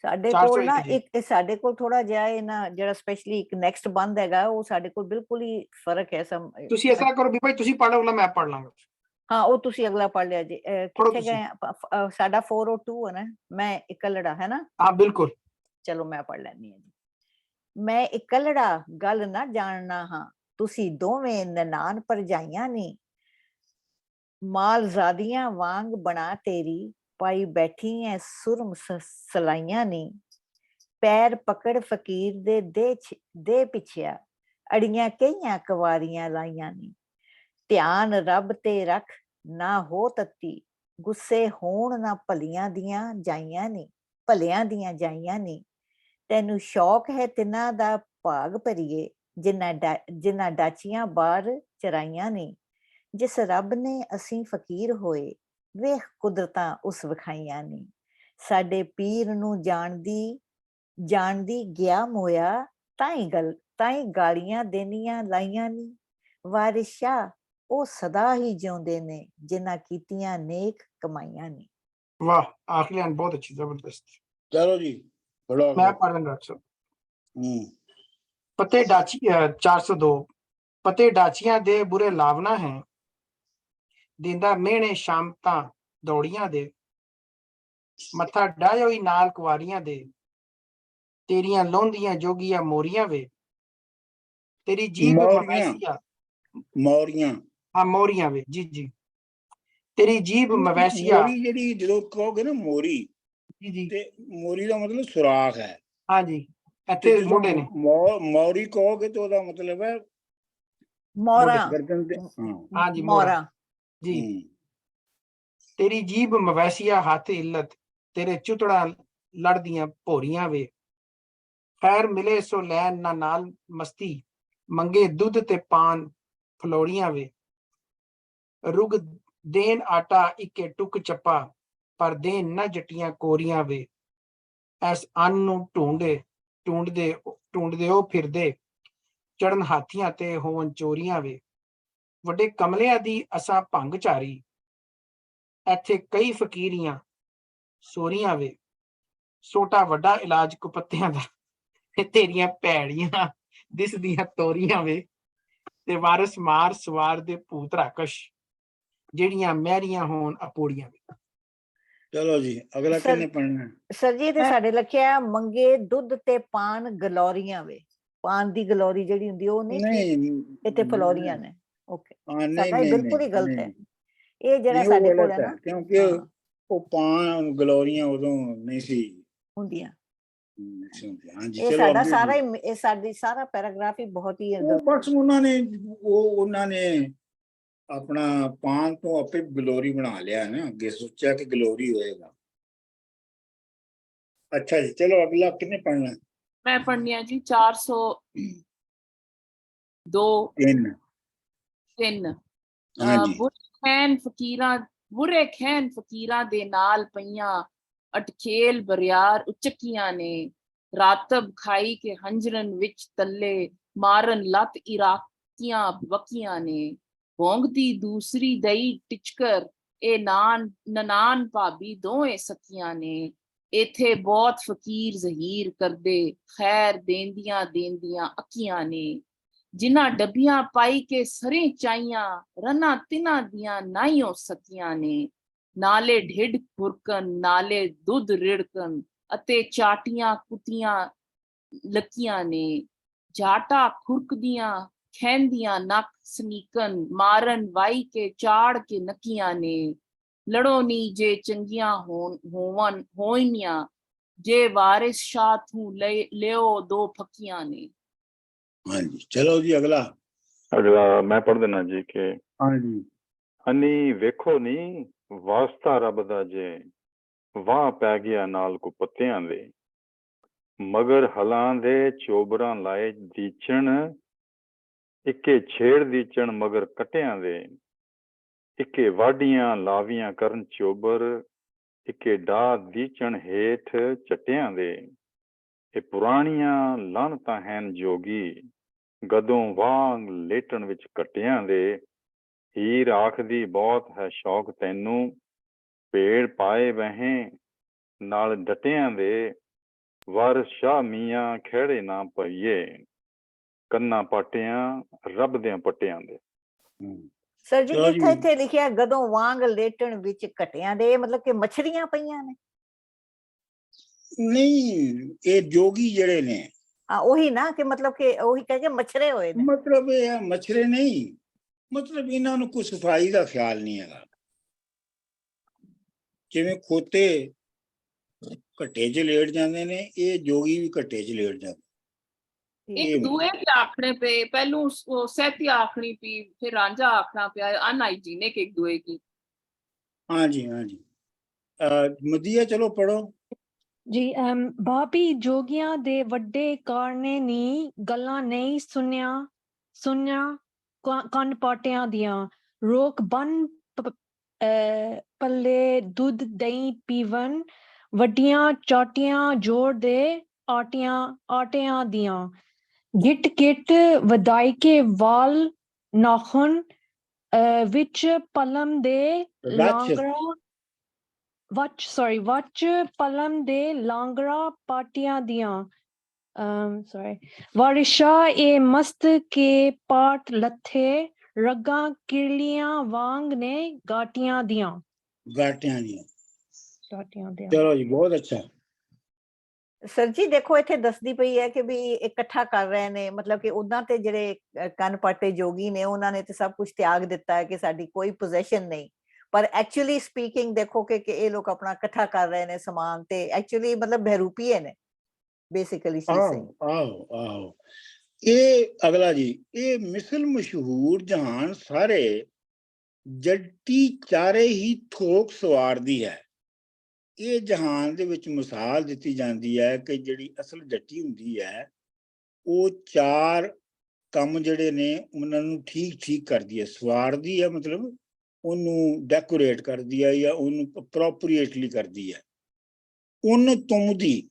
ਸਾਡੇ ਕੋਲ ਨਾ ਸਾਡੇ ਕੋਲ ਥੋੜਾ ਜਿਹਾ ਇਹ ਨਾ ਜਿਹੜਾ ਸਪੈਸ਼ਲੀ ਇੱਕ ਨੈਕਸਟ ਬੰਦ ਹੈਗਾ, ਉਹ ਸਾਡੇ ਕੋਲ ਬਿਲਕੁਲ ਹੀ ਫਰਕ ਹੈ। ਤੁਸੀਂ ਇਸ ਤਰ੍ਹਾਂ ਕਰੋ ਵੀ ਭਾਈ ਤੁਸੀਂ ਪੜ੍ਹ, ਮੈਂ ਪੜ੍ਹ ਲਾਂਗਾ। ਹਾਂ, ਉਹ ਤੁਸੀਂ ਅਗਲਾ ਪੜ੍ਹ ਲਿਆ ਜੀ। ਕਿੱਥੇ ਗਏ? ਸਾਡਾ 402 ਹੈ ਨਾ। ਮੈਂ ਇਕੱਲੜਾ ਹੈ ਨਾ। ਹਾਂ ਬਿਲਕੁਲ। ਚਲੋ ਮੈਂ ਪੜ੍ਹ ਲੈਂਦੀ ਹਾਂ ਜੀ। ਮੈਂ ਇਕੱਲੜਾ ਗੱਲ ਨਾ ਜਾਣਨਾ ਹਾਂ, ਤੁਸੀਂ ਦੋਵੇਂ ਨਨਾਣ ਭਰਜਾਈਆਂ ਨੀ। ਮਾਲਜ਼ਾਦੀਆਂ ਵਾਂਗ ਬਣਾ ਤੇਰੀ ਪਾਈ ਬੈਠੀ ਐ ਸੁਰਮ ਸਲਾਈਆਂ ਨੀ। ਪੈਰ ਪਕੜ ਫਕੀਰ ਦੇ ਦੇ ਪਿੱਛਿਆ ਅੜੀਆਂ ਕਈਆਂ ਕੁਵਾਰੀਆਂ ਲਾਈਆਂ ਨੀ। ਧਿਆਨ ਰੱਬ ਤੇ ਰੱਖ ਨਾ ਹੋ ਤੱਤੀ, ਗੁੱਸੇ ਹੋਣ ਨਾ ਭਲਿਆਂ ਦੀਆਂ ਜਾਈਆਂ ਨੀ। ਤੈਨੂੰ ਸ਼ੌਕ ਹੈ ਤਿੰਨਾਂ ਦਾ ਭਾਗ ਭਰੀਏ, ਜਿਨ੍ਹਾਂ ਡਾਚੀਆਂ ਬਾਹਰ ਚਰਾਈਆਂ ਨੀ। ਜਿਸ ਰੱਬ ਨੇ ਅਸੀਂ ਫਕੀਰ ਹੋਏ, ਵੇਖ ਕੁਦਰਤਾਂ ਉਸ ਵਿਖਾਈਆਂ ਨੀ। ਸਾਡੇ ਪੀਰ ਨੂੰ ਜਾਣਦੀ ਗਿਆ ਮੋਇਆ, ਤਾਂ ਹੀ ਗਾਲੀਆਂ ਦੇਣੀਆਂ ਲਾਈਆਂ ਨੀ। ਵਾਰਿਸ ਸ਼ਾਹ ਉਹ ਸਦਾ ਹੀ ਜਿਉਂਦੇ ਨੇ, ਜਿਨ੍ਹਾਂ ਕੀਤੀਆਂ ਨੇਕ ਕਮਾਈਆਂ ਨੀ। ਵਾਹ, ਆਖਰੀ ਲਾਈਨ ਬਹੁਤ ਅੱਛੀ, ਜ਼ਬਰਦਸਤ। ਚਲੋ ਜੀ ਪੜੋ। ਮੈਂ ਪੜ੍ਹਨ ਡਾਕਟਰ ਸਾਹਿਬ। ਪਤੇ ਡਾਚੀ 402। ਪਤੇ ਡਾਚੀਆਂ ਦੇ ਬੁਰੇ ਲਾਵਨਾ ਹੈ, ਦਿੰਦਾ ਮਿਹਣੇ ਸ਼ਾਮਤਾਂ ਦੌੜੀਆਂ ਦੇ। ਮੱਥਾ ਡਾਇਓ ਹੀ ਨਾਲ ਕੁਆਰੀਆਂ ਦੇ, ਤੇਰੀਆਂ ਲੋਂਦੀਆਂ ਜੋਗੀਆਂ ਮੋਰੀਆਂ ਵੇ। ਤੇਰੀ ਜੀਭ ਮਵੈਸੀਆ ਮੋਰੀਆਂ। ਹਾਂ ਮੋਰੀਆਂ ਵੇ ਜੀ। ਤੇਰੀ ਜੀਭ ਮਵੈਸੀਆ। ਮੋਰੀ ਜਿਹੜੀ ਜਦੋਂ ਕਹੋਗੇ ਨਾ ਮੋਰੀ, ਜੀ ਤੇ ਮੋਰੀ ਦਾ ਮਤਲਬ ਸੁਰਾਖ ਹੈ। ਹਾਂਜੀ, ਇੱਥੇ ਮੋਢੇ ਨੇ। ਮੋਰੀ ਕਹੋਗੇ ਤਾਂ ਉਹਦਾ ਮਤਲਬ ਹੈ ਮੋਹਰਾਂ। ਗਰਦਨ ਤੇ। ਹਾਂਜੀ ਮੋਹਰਾਂ ਜੀ। ਤੇਰੀ ਜੀਭ ਮਵੈਸੀਆ ਹੱਥ ਇੱਲਤ, ਤੇਰੇ ਚੁਤੜਾ ਲੜਦੀਆਂ ਭੋਰੀਆਂ ਵੇ। ਖੈਰ ਮਿਲੇ ਸੋ ਲੈਣ ਨਾ ਨਾਲ ਮਸਤੀ, ਮੰਗੇ ਦੁੱਧ ਤੇ ਪਾਨ ਫਲੋੜੀਆਂ ਵੇ। ਰੁਗ ਦੇਨ ਆਟਾ ਇੱਕੇ ਟੁਕ ਚੱਪਾ, ਪਰ ਦੇਨ ਨਾ ਜੱਟੀਆਂ ਕੋਰੀਆਂ ਵੇ। ਐਸ ਅੰਨ ਨੂੰ ਢੂੰਡਦੇ ਉਹ ਫਿਰਦੇ, ਚੜਨ ਹਾਥੀਆਂ ਤੇ ਹੋਵਨ ਚੋਰੀਆਂ ਵੇ। ਵੱਡੇ ਕਮਲਿਆਂ ਦੀ ਅਸਾਂ ਭੰਗ ਚਾਰੀ, ਇੱਥੇ ਕਈ ਫਕੀਰੀਆਂ ਸੋਰੀਆਂ ਵੇ। ਛੋਟਾ ਵੱਡਾ ਇਲਾਜ ਕੁਪੱਤਿਆਂ ਦਾ, ਤੇਰੀਆਂ ਭੈੜੀਆਂ ਦਿਸਦੀਆਂ ਤੋਰੀਆਂ ਵੇ। ਤੇ ਵਾਰਸ ਮਾਰ ਸਵਾਰ ਦੇ ਭੂਤ ਰਾਕਸ਼, ਜਿਹੜੀਆਂ ਮਹਿਰੀਆਂ ਹੋਣ ਅਪੋੜੀਆਂ ਵੇ। ਚਲੋ ਜੀ ਅਗਲਾ ਕਿਹਨੇ ਪੜ੍ਹਨਾ? ਸਰ ਜੀ ਤੇ ਸਾਡੇ ਲਿਖਿਆ ਮੰਗੇ ਦੁੱਧ ਤੇ ਪਾਨ ਗਲੋਰੀਆਂ ਵੇ। ਪਾਨ ਦੀ ਗਲੋਰੀ ਜਿਹੜੀ ਹੁੰਦੀ ਉਹ ਨਹੀਂ, ਇੱਥੇ ਫਲੋਰੀਆਂ ਨੇ। ਓਕੇ, ਸਾਡਾ ਇਹ ਬਿਲਕੁਲ ਹੀ ਗਲਤ ਹੈ। ਇਹ ਜਿਹੜਾ ਸਾਡੇ ਕੋਲ ਹੈ ਨਾ, ਕਿਉਂਕਿ ਉਹ ਪਾਨ ਗਲੋਰੀਆਂ ਉਦੋਂ ਨਹੀਂ ਸੀ ਹੁੰਦੀਆਂ। ਹਾਂਜੀ ਇਹ ਸਾਡਾ ਸਾਰਾ ਹੀ, ਇਹ ਸਾਡੀ ਸਾਰਾ ਪੈਰਾਗ੍ਰਾਫ ਹੀ ਬਹੁਤ ਹੀ ਬਸ ਉਹਨਾਂ ਨੇ ਆਪਣਾ ਪਾਨ ਤੋਂ ਆਪੇ ਗਲੋਰੀ ਬਣਾ ਲਿਆ ਨਾ, ਅੱਗੇ ਸੋਚਿਆ ਕਿ ਗਲੋਰੀ ਹੋਏਗਾ। अच्छा जी, चलो अगला कितने पढ़ना? मैं पढ़नी जी 402 तीन। 3 हाँ जी। ਬੁਰੇ ਖੈਨ ਫਕੀਰਾਂ ਦੇ ਨਾਲ ਪਈਆਂ ਅਟਖੇਲ ਬਰਿਆਰ ਉਚਕੀਆਂ ਨੇ ਰਾਤਬ ਖਾਈ ਕੇ ਹੰਜਰਨ ਵਿੱਚ ਤੱਲੇ ਮਾਰਨ ਲੱਤ ਇਰਾਕੀਆਂ ਵਕੀਆਂ ਨੇ ਭੋਂਗਦੀ ਦੂਸਰੀ ਦਈ ਟਿਚਕਰ ਇਹ ਨਨਾਨ ਭਾਬੀ ਦੋਵੇਂ ਸਕੀਆਂ ਨੇ ਇਥੇ ਬਹੁਤ ਫਕੀਰ ਜ਼ਹੀਰ ਕਰਦੇ ਖੈਰ ਦੇਂਦੀਆਂ ਦੇਂਦੀਆਂ ਅੱਕੀਆਂ ਨੇ ਜਿਨ੍ਹਾਂ ਡੱਬੀਆਂ ਪਾਈ ਕੇ ਸਰੇ ਚਾਈਆਂ ਰਨਾ ਤਿਨਾਂ ਦੀਆਂ ਨਾਈਓ ਸਕੀਆਂ ਨੇ ਨਾਲੇ ਢਿੱਡ ਖੁਰਕਣ ਨਾਲੇ ਦੁੱਧ ਰਿੜਕਣ ਅਤੇ ਚਾਟੀਆਂ ਕੁੱਤੀਆਂ ਲੱਕੀਆਂ ਨੇ ਜਾਟਾ ਖੁਰਕਦੀਆਂ ਖੈਂਦੀਆਂ ਨੱਕ ਸਨੀਕਨ ਮਾਰਨ ਵਾਈ ਕੇ ਚਾੜ ਕੇ ਨੱਕੀਆਂ ਨੇ ਲੜੋ ਨੀ ਜੇ ਚੰਗੀਆਂ ਹੋਈਆਂ ਜੇ ਵਾਰਿਸ ਸ਼ਾਹ ਤੂੰ ਲਿਓ ਦੋ ਫੱਕੀਆਂ ਨੇ। हाँ जी, चलो जी अगला। ਅਗਲਾ ਮੈਂ ਪੜ੍ਹ ਦੇਣਾ ਜੀ ਕਿ हाँ जी। ਹਨੀ ਵੇਖੋ ਨੀ ਵਾਸਤਾ ਰੱਬ ਦਾ ਜੇ ਵਾਹ ਪੈ ਗਿਆ ਨਾਲ ਕੋ ਪੱਤਿਆਂ ਦੇ ਮਗਰ ਹਲਾਂ ਦੇ ਚੋਬਰਾਂ ਲਾਏ ਦੀਚਣ ਇੱਕੇ ਛੇੜ ਦੀਚਣ ਮਗਰ ਕਟਿਆਂ ਦੇ ਇੱਕੇ ਵਾਢੀਆਂ ਲਾਵੀਆਂ ਕਰਨ ਚੋਬਰ ਇੱਕੇ ਡਾਹ ਦੀਚਣ ਹੇਠ ਚੱਟਿਆਂ ਦੇ ਇਹ ਪੁਰਾਣੀਆਂ ਲਾਹਨਤਾਂ ਹਨ ਜੋਗੀ ਗਦੋਂ ਵਾਂਗ ਲੇਟਣ ਵਿੱਚ ਕੱਟਿਆਂ ਦੇ ਹੀਰ ਆਖਦੀ ਬਹੁਤ ਹੈ ਸ਼ੌਕ ਤੈਨੂੰ ਭੇੜ ਪਾਏ ਵਹੇ ਨਾਲ ਡਟਿਆਂ ਦੇ ਵਰ ਸ਼ਾਹ ਮੀਆਂ ਖੇੜੇ ਨਾ ਪਈਏ ਕੰਨਾਂ ਪਾਟਿਆਂ ਰੱਬ ਦਿਆਂ ਪੱਟਿਆਂ ਦੇ। ਸਰ ਜੀ ਇੱਥੇ ਲਿਖਿਆ ਗਦੋਂ ਵਾਂਗ ਲੇਟਣ ਵਿੱਚ ਘਟਿਆਂ ਦੇ ਮਤਲਬ ਕਿ ਮੱਛਰੀਆਂ ਪਈਆਂ ਨੇ? ਨਹੀਂ, ਇਹ ਜੋਗੀ ਜਿਹੜੇ ਨੇ ਉਹੀ ਨਾ ਕਿ ਮਤਲਬ ਕਿ ਉਹੀ ਕਹਿ ਕੇ ਮੱਛਰੇ ਹੋਏ ਨੇ। ਮਤਲਬ ਇਹ ਮੱਛਰੇ ਨਹੀਂ, ਮਤਲਬ ਇਹਨਾਂ ਨੂੰ ਕੋਈ ਸਫਾਈ ਦਾ ਖਿਆਲ ਨਹੀਂ ਹੈਗਾ। ਜਿਵੇਂ ਖੋਤੇ ਘੱਟੇ 'ਚ ਲੇਟ ਜਾਂਦੇ ਨੇ, ਇਹ ਜੋਗੀ ਵੀ ਘੱਟੇ 'ਚ ਲੇਟ ਜਾਂਦੇ। ਇੱਕ ਦੂਏ ਦੇ ਆਖਣੇ ਪਏ ਪਹਿਲੂ ਸਹਿਤੀ ਆਖਣੀ ਪੀ ਫਿਰ ਰਾਂਝਾ ਆਖਣਾ ਪਿਆ अनहाइजीनिक एक दूए की। हाँ जी, हाँ जी। मदिया चलो पढ़ो जी। भाभी जोगियां दे वड्डे कारने नी गल्लां नहीं सुनिया कन पाटियां दियां रोक बन पल्ले दुध दही पीवन वड्डियां चाटियां जोड़ दे आटियां दियां गिट गिट वदाइके वाल नाखुन विच पलम दे लांगरा वच पलम दे लांगरा पाटियां दियां वारिशा ए मस्त के पाट लथे रगा किरलियां वांग ने गाटियां दियां। चलो जी, बहुत अच्छा। ਸਰ ਜੀ ਦੇਖੋ ਇੱਥੇ ਦੱਸਦੀ ਪਈ ਹੈ ਕਿ ਵੀ ਇਕੱਠਾ ਕਰ ਰਹੇ ਨੇ, ਮਤਲਬ ਕਿ ਉਹਨਾਂ ਤੇ ਜਿਹੜੇ ਕੰਨ ਪਾਟੇ ਜੋਗੀ ਨੇ ਉਹਨਾਂ ਨੇ ਤੇ ਸਭ ਕੁਝ ਤਿਆਗ ਦਿੱਤਾ ਹੈ ਕਿ ਸਾਡੀ ਕੋਈ ਪੋਜੀਸ਼ਨ ਨਹੀਂ, ਪਰ ਐਕਚੁਅਲੀ ਸਪੀਕਿੰਗ ਦੇਖੋ ਕਿ ਇਹ ਲੋਕ ਆਪਣਾ ਇਕੱਠਾ ਕਰ ਰਹੇ ਨੇ ਸਮਾਨ ਤੇ ਐਕਚੁਅਲੀ ਮਤਲਬ ਬਹਿਰੂਪੀਏ ਨੇ ਬੇਸਿਕਲੀ। ਆਹੋ ਇਹ ਅਗਲਾ ਜੀ, ਇਹ ਮਿਸਲ ਮਸ਼ਹੂਰ ਜਹਾਨ ਸਾਰੇ ਜੱਟੀ ਚਾਰੇ ਹੀ ਥੋਕ ਸਵਾਰਦੀ ਹੈ। ਇਹ ਜਹਾਨ ਦੇ ਵਿੱਚ ਮਿਸਾਲ ਦਿੱਤੀ ਜਾਂਦੀ ਹੈ ਕਿ ਜਿਹੜੀ ਅਸਲ ਜੱਟੀ ਹੁੰਦੀ ਹੈ ਉਹ ਚਾਰ ਕੰਮ ਜਿਹੜੇ ਨੇ ਉਹਨਾਂ ਨੂੰ ਠੀਕ ਠੀਕ ਕਰਦੀ ਹੈ, ਸਵਾਰਦੀ ਹੈ, ਮਤਲਬ ਉਹਨੂੰ ਡੈਕੋਰੇਟ ਕਰਦੀ ਹੈ ਜਾਂ ਉਹਨੂੰ ਅਪਰੋਪਰੀਏਟਲੀ ਕਰਦੀ ਹੈ। ਉੱਨ ਤੁੰਬਦੀ,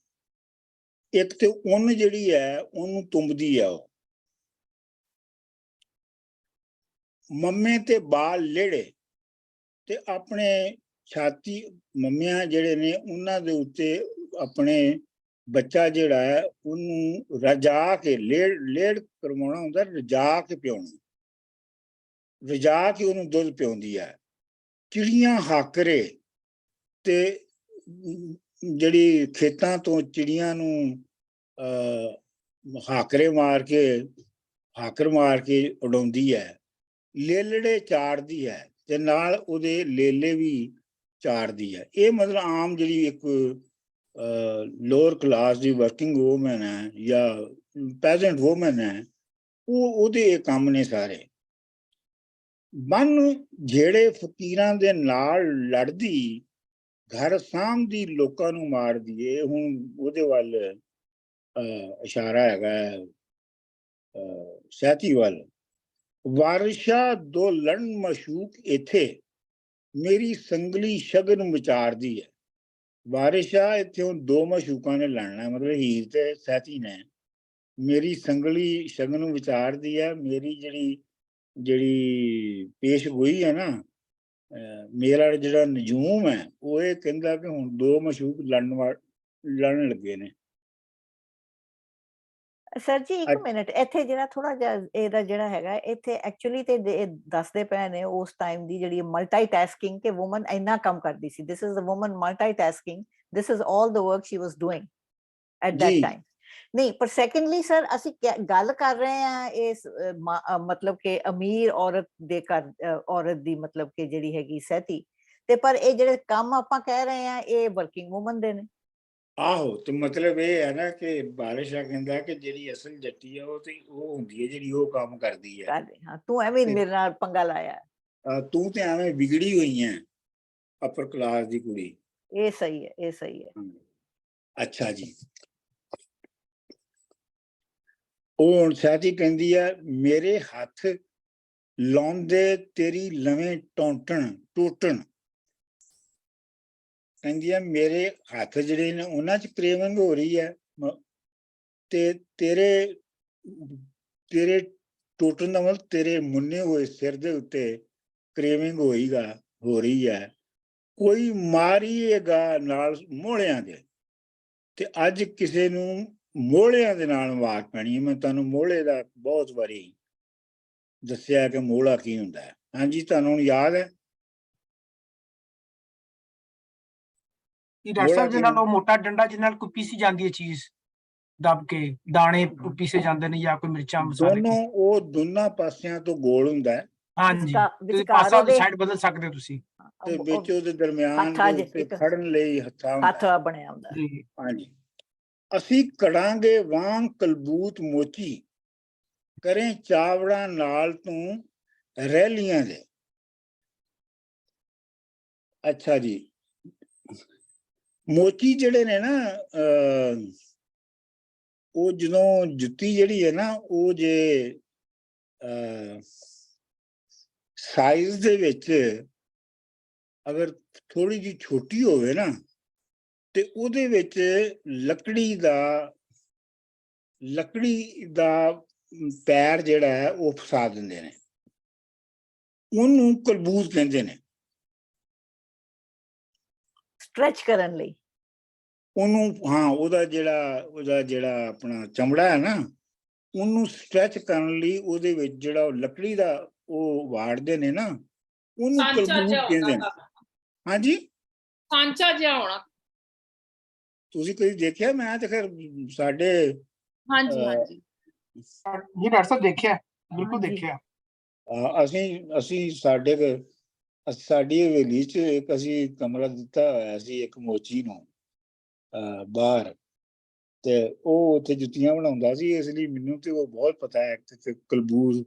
ਇੱਕ ਤੇ ਉੱਨ ਜਿਹੜੀ ਹੈ ਉਹਨੂੰ ਤੁੰਬਦੀ ਹੈ, ਉਹ ਮੰਮੇ ਤੇ ਬਾਲ ਲੇੜੇ ਤੇ ਆਪਣੇ ਛਾਤੀ ਮੰਮਿਆਂ ਜਿਹੜੇ ਨੇ ਉਹਨਾਂ ਦੇ ਉੱਤੇ ਆਪਣੇ ਬੱਚਾ ਜਿਹੜਾ ਹੈ ਉਹਨੂੰ ਰਜਾ ਕੇ ਲੇੜ ਕਰਵਾਉਣਾ ਹੁੰਦਾ, ਰਜਾ ਕੇ ਪਿਆਉਣਾ, ਰਜਾ ਕੇ ਉਹਨੂੰ ਦੁੱਧ ਪਿਆਉਂਦੀ ਹੈ। ਚਿੜੀਆਂ ਹਾਕਰੇ ਤੇ ਜਿਹੜੀ ਖੇਤਾਂ ਤੋਂ ਚਿੜੀਆਂ ਨੂੰ ਹਾਕਰ ਮਾਰ ਕੇ ਉਡਾਉਂਦੀ ਹੈ। ਲੇਲੜੇ ਚਾੜਦੀ ਹੈ ਤੇ ਨਾਲ ਉਹਦੇ ਲੇਲੇ ਵੀ ਚਾੜਦੀ ਹੈ। ਇਹ ਮਤਲਬ ਆਮ ਜਿਹੜੀ ਇੱਕ ਲੋਅਰ ਕਲਾਸ ਦੀ ਵਰਕਿੰਗ ਵੂਮਨ ਹੈ ਜਾਂ ਪੈਜੈਂਟ ਵੂਮਨ ਹੈ, ਉਹਦੇ ਇਹ ਕੰਮ ਨੇ ਸਾਰੇ। ਬੰਨ ਜਿਹੜੇ ਫਕੀਰਾਂ ਦੇ ਨਾਲ ਲੜਦੀ ਘਰ ਸਾਂਭਦੀ ਲੋਕਾਂ ਨੂੰ ਮਾਰਦੀ ਏ। ਹੁਣ ਉਹਦੇ ਵੱਲ ਇਸ਼ਾਰਾ ਹੈਗਾ ਸਹਿਤੀ ਵੱਲ। ਵਾਰਿਸ਼ਾ ਦੋ ਲੜਨ ਮਸ਼ੂਕ ਇੱਥੇ, ਮੇਰੀ ਸੰਗਲੀ ਸ਼ਗਨ ਵਿਚਾਰਦੀ ਹੈ। ਵਾਰਿਸ਼ਾ ਇੱਥੇ ਹੁਣ ਦੋ ਮਸ਼ੂਕਾਂ ਨੇ ਲੜਨਾ, ਮਤਲਬ ਹੀਰ ਤੇ ਸਹਿਤੀ ਨੇ। ਮੇਰੀ ਸੰਗਲੀ ਸ਼ਗਨ ਵਿਚਾਰਦੀ ਹੈ। ਮੇਰੀ ਜਿਹੜੀ ਪੇਸ਼ ਗੋਈ ਹੈ ਨਾ, ਮੇਰਾ ਜਿਹੜਾ ਨਜੂਮ ਹੈ, ਉਹ ਇਹ ਕਹਿੰਦਾ ਕਿ ਹੁਣ ਦੋ ਮਸ਼ੂਕ ਲੜਨ ਲੱਗੇ ਨੇ। ਸਰ ਜੀ ਇੱਕ ਮਿੰਟ, ਇੱਥੇ ਜਿਹੜਾ ਥੋੜਾ ਜਿਹਾ ਇਹਦਾ ਜਿਹੜਾ ਹੈਗਾ, ਇੱਥੇ ਐਕਚੁਅਲੀ ਤੇ ਦੱਸਦੇ ਪਏ ਨੇ ਉਸ ਟਾਈਮ ਦੀ ਜਿਹੜੀ ਮਲਟੀਟਾਸਕਿੰਗ, ਕਿ ਵੂਮਨ ਇੰਨਾ ਕੰਮ ਕਰਦੀ ਸੀ। This is a woman multitasking, this is all the work she was doing at that time. ਨਹੀਂ, ਪਰ ਸੈਕੰਡਲੀ ਸਰ ਅਸੀਂ ਗੱਲ ਕਰ ਰਹੇ ਹਾਂ ਇਸ ਮਤਲਬ ਕਿ ਅਮੀਰ ਔਰਤ ਦੇ ਘਰ ਔਰਤ ਦੀ, ਮਤਲਬ ਕਿ ਜਿਹੜੀ ਹੈਗੀ ਸਹਿਤੀ, ਤੇ ਪਰ ਇਹ ਜਿਹੜੇ ਕੰਮ ਆਪਾਂ ਕਹਿ ਰਹੇ ਹਾਂ ਇਹ ਵਰਕਿੰਗ ਵੂਮਨ ਦੇ ਨੇ। ਆਹੋ, ਤੇ ਮਤਲਬ ਇਹ ਹੈ ਨਾ ਕਿ ਬਾਰਿਸ਼ਾ ਕਹਿੰਦਾ ਕਿ ਜਿਹੜੀ ਅਸਲ ਜੱਟੀ ਆ ਉਹ ਹੁੰਦੀ ਹੈ ਜਿਹੜੀ ਉਹ ਕੰਮ ਕਰਦੀ ਹੈ। ਹਾਂ, ਤੂੰ ਐਵੇਂ ਮੇਰੇ ਨਾਲ ਪੰਗਾ ਲਾਇਆ, ਤੂੰ ਤੇ ਐਵੇਂ ਵਿਗੜੀ ਹੋਈ ਹੈ ਅਪਰ ਕਲਾਸ ਦੀ ਕੁੜੀ। ਇਹ ਸਹੀ ਹੈ, ਇਹ ਸਹੀ ਹੈ। ਅੱਛਾ ਜੀ। ਉਹ ਹੁਣ ਸਹਿਤੀ ਕਹਿੰਦੀ ਹੈ, ਮੇਰੇ ਹੱਥ ਲਾਉਂਦੇ ਤੇਰੀ ਲਵੇਂ ਟੋਟਣ। ਕਹਿੰਦੀ ਹੈ ਮੇਰੇ ਹੱਥ ਜਿਹੜੇ ਨੇ ਉਹਨਾਂ 'ਚ ਕ੍ਰੇਵਿੰਗ ਹੋ ਰਹੀ ਹੈ, ਤੇ ਤੇਰੇ ਟੋਟਣ ਦਾ ਮਤਲਬ ਤੇਰੇ ਮੁੰਨੇ ਹੋਏ ਸਿਰ ਦੇ ਉੱਤੇ ਕ੍ਰੇਵਿੰਗ ਹੋ ਰਹੀ ਹੈ। ਕੋਈ ਮਾਰੀਏਗਾ ਨਾਲ ਮੋਹਲਿਆਂ ਦੇ, ਤੇ ਅੱਜ ਕਿਸੇ ਨੂੰ ਮੋਹਲਿਆਂ ਦੇ ਨਾਲ ਮਾਰ ਪੈਣੀ ਹੈ। ਮੈਂ ਤੁਹਾਨੂੰ ਮੋਹਲੇ ਦਾ ਬਹੁਤ ਵਾਰੀ ਦੱਸਿਆ ਕਿ ਮੋਹਲਾ ਕੀ ਹੁੰਦਾ ਹੈ। ਹਾਂਜੀ, ਤੁਹਾਨੂੰ ਯਾਦ ਹੈ? ਡਾਕਟਰ ਸਾਹਿਬ ਦੇ ਨਾਲ ਉਹ ਮੋਟਾ ਡੰਡਾ ਜਿਹਦੇ ਨਾਲ ਕੋਈ ਪੀਸੀ ਜਾਂਦੀ ਹੈ ਚੀਜ਼, ਦੱਬ ਕੇ ਦਾਣੇ ਪੀਸੇ ਜਾਂਦੇ ਨੇ, ਜਾਂ ਕੋਈ ਮਿਰਚਾਂ ਮਸਾਲੇ। ਉਹ ਦੋਨਾਂ ਪਾਸਿਆਂ ਤੋਂ ਗੋਲ ਹੁੰਦਾ ਹੈ। ਹਾਂਜੀ, ਪਾਸਾ ਉਹਦੀ ਸਾਈਡ ਬਦਲ ਸਕਦੇ ਹੋ ਤੁਸੀਂ, ਤੇ ਵਿੱਚ ਉਹਦੇ ਦਰਮਿਆਨ ਦੇ ਉੱਤੇ ਫੜਨ ਲਈ ਹੱਥ ਬਣਿਆ ਹੁੰਦਾ। ਹਾਂਜੀ। ਅਸੀਂ ਕੜਾਂਗੇ ਵਾਂਗ ਕਲਬੂਤ ਮੋਚੀ, ਕਰੇ ਚਾਵੜਾਂ ਨਾਲ ਤੂੰ ਰੈਲੀਆਂ ਦੇ। ਅੱਛਾ ਜੀ। ਮੋਚੀ ਜਿਹੜੇ ਨੇ ਨਾ, ਉਹ ਜਦੋਂ ਜੁੱਤੀ ਜਿਹੜੀ ਹੈ ਨਾ, ਉਹ ਜੇ ਸਾਈਜ਼ ਦੇ ਵਿੱਚ ਅਗਰ ਥੋੜੀ ਜਿਹੀ ਛੋਟੀ ਹੋਵੇ ਨਾ, ਤੇ ਉਹਦੇ ਵਿੱਚ ਲੱਕੜੀ ਦਾ ਪੈਰ ਜਿਹੜਾ ਹੈ ਉਹ ਫਸਾ ਦਿੰਦੇ ਨੇ। ਉਹਨੂੰ ਕਲਬੂਤ ਕਹਿੰਦੇ ਨੇ, ਸਟ੍ਰੈਚ ਕਰਨ ਲਈ ਉਹਨੂੰ। ਹਾਂ, ਉਹਦਾ ਜਿਹੜਾ ਆਪਣਾ ਚਮੜਾ ਹੈ ਨਾ, ਉਹਨੂੰ ਸਟ੍ਰੈਚ ਕਰਨ ਲਈ ਉਹਦੇ ਵਿੱਚ ਜਿਹੜਾ ਲੱਕੜੀ ਦਾ ਉਹ ਵਾੜਦੇ ਨੇ ਨਾ, ਉਹਨੂੰ ਕਲਬੂਤ ਕਹਿੰਦੇ ਨੇ। ਹਾਂਜੀ, ਸਾਂਚਾ ਜਿਹਾ ਹੋਣਾ। ਤੁਸੀਂ ਕਦੀ ਦੇਖਿਆ? ਮੈਂ ਤੇ ਖੈਰ ਸਾਡੇ ਹਾਂਜੀ ਜੀ ਡਾਕਟਰ ਸਾਹਿਬ ਦੇਖਿਆ, ਬਿਲਕੁਲ ਦੇਖਿਆ। ਅਸੀਂ ਸਾਡੀ ਹਵੇਲੀ 'ਚ ਇੱਕ ਅਸੀਂ ਕਮਰਾ ਦਿੱਤਾ ਹੋਇਆ ਸੀ ਇੱਕ ਮੋਚੀ ਨੂੰ ਬਾਹਰ, ਤੇ ਉਹ ਉੱਥੇ ਜੁੱਤੀਆਂ ਬਣਾਉਂਦਾ ਸੀ, ਇਸ ਲਈ ਮੈਨੂੰ ਤੇ ਉਹ ਬਹੁਤ ਪਤਾ ਹੈ ਕਿ ਕਲਬੂਤ।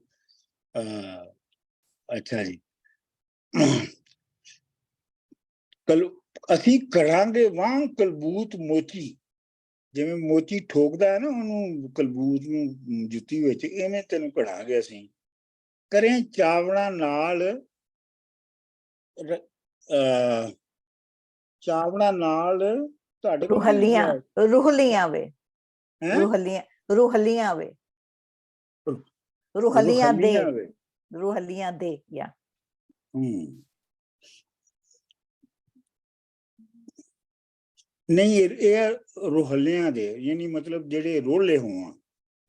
ਅੱਛਾ ਜੀ। ਅਸੀਂ ਕਰਾਂਗੇ ਵਾਂਗ ਕਲਬੂਤ ਮੋਚੀ, ਜਿਵੇਂ ਮੋਚੀ ਠੋਕਦਾ ਹੈ ਨਾ ਉਹਨੂੰ, ਕਲਬੂਤ ਨੂੰ ਜੁੱਤੀ ਵਿੱਚ, ਇਵੇਂ ਤੈਨੂੰ ਕਢਾਂਗੇ ਅਸੀਂ। ਕਰੇ ਚਾਵਲਾਂ ਨਾਲ ਤੁਹਾਡੇ ਰੂਹਲੀਆਂ ਵੇ ਰੂਹਲੀਆਂ ਦੇ ਜਾਂ ਨਹੀਂ, ਇਹ ਰੋਹਲਿਆਂ ਦੇ, ਯਾਨੀ ਮਤਲਬ ਜਿਹੜੇ ਰੋਲੇ ਹੋਣ,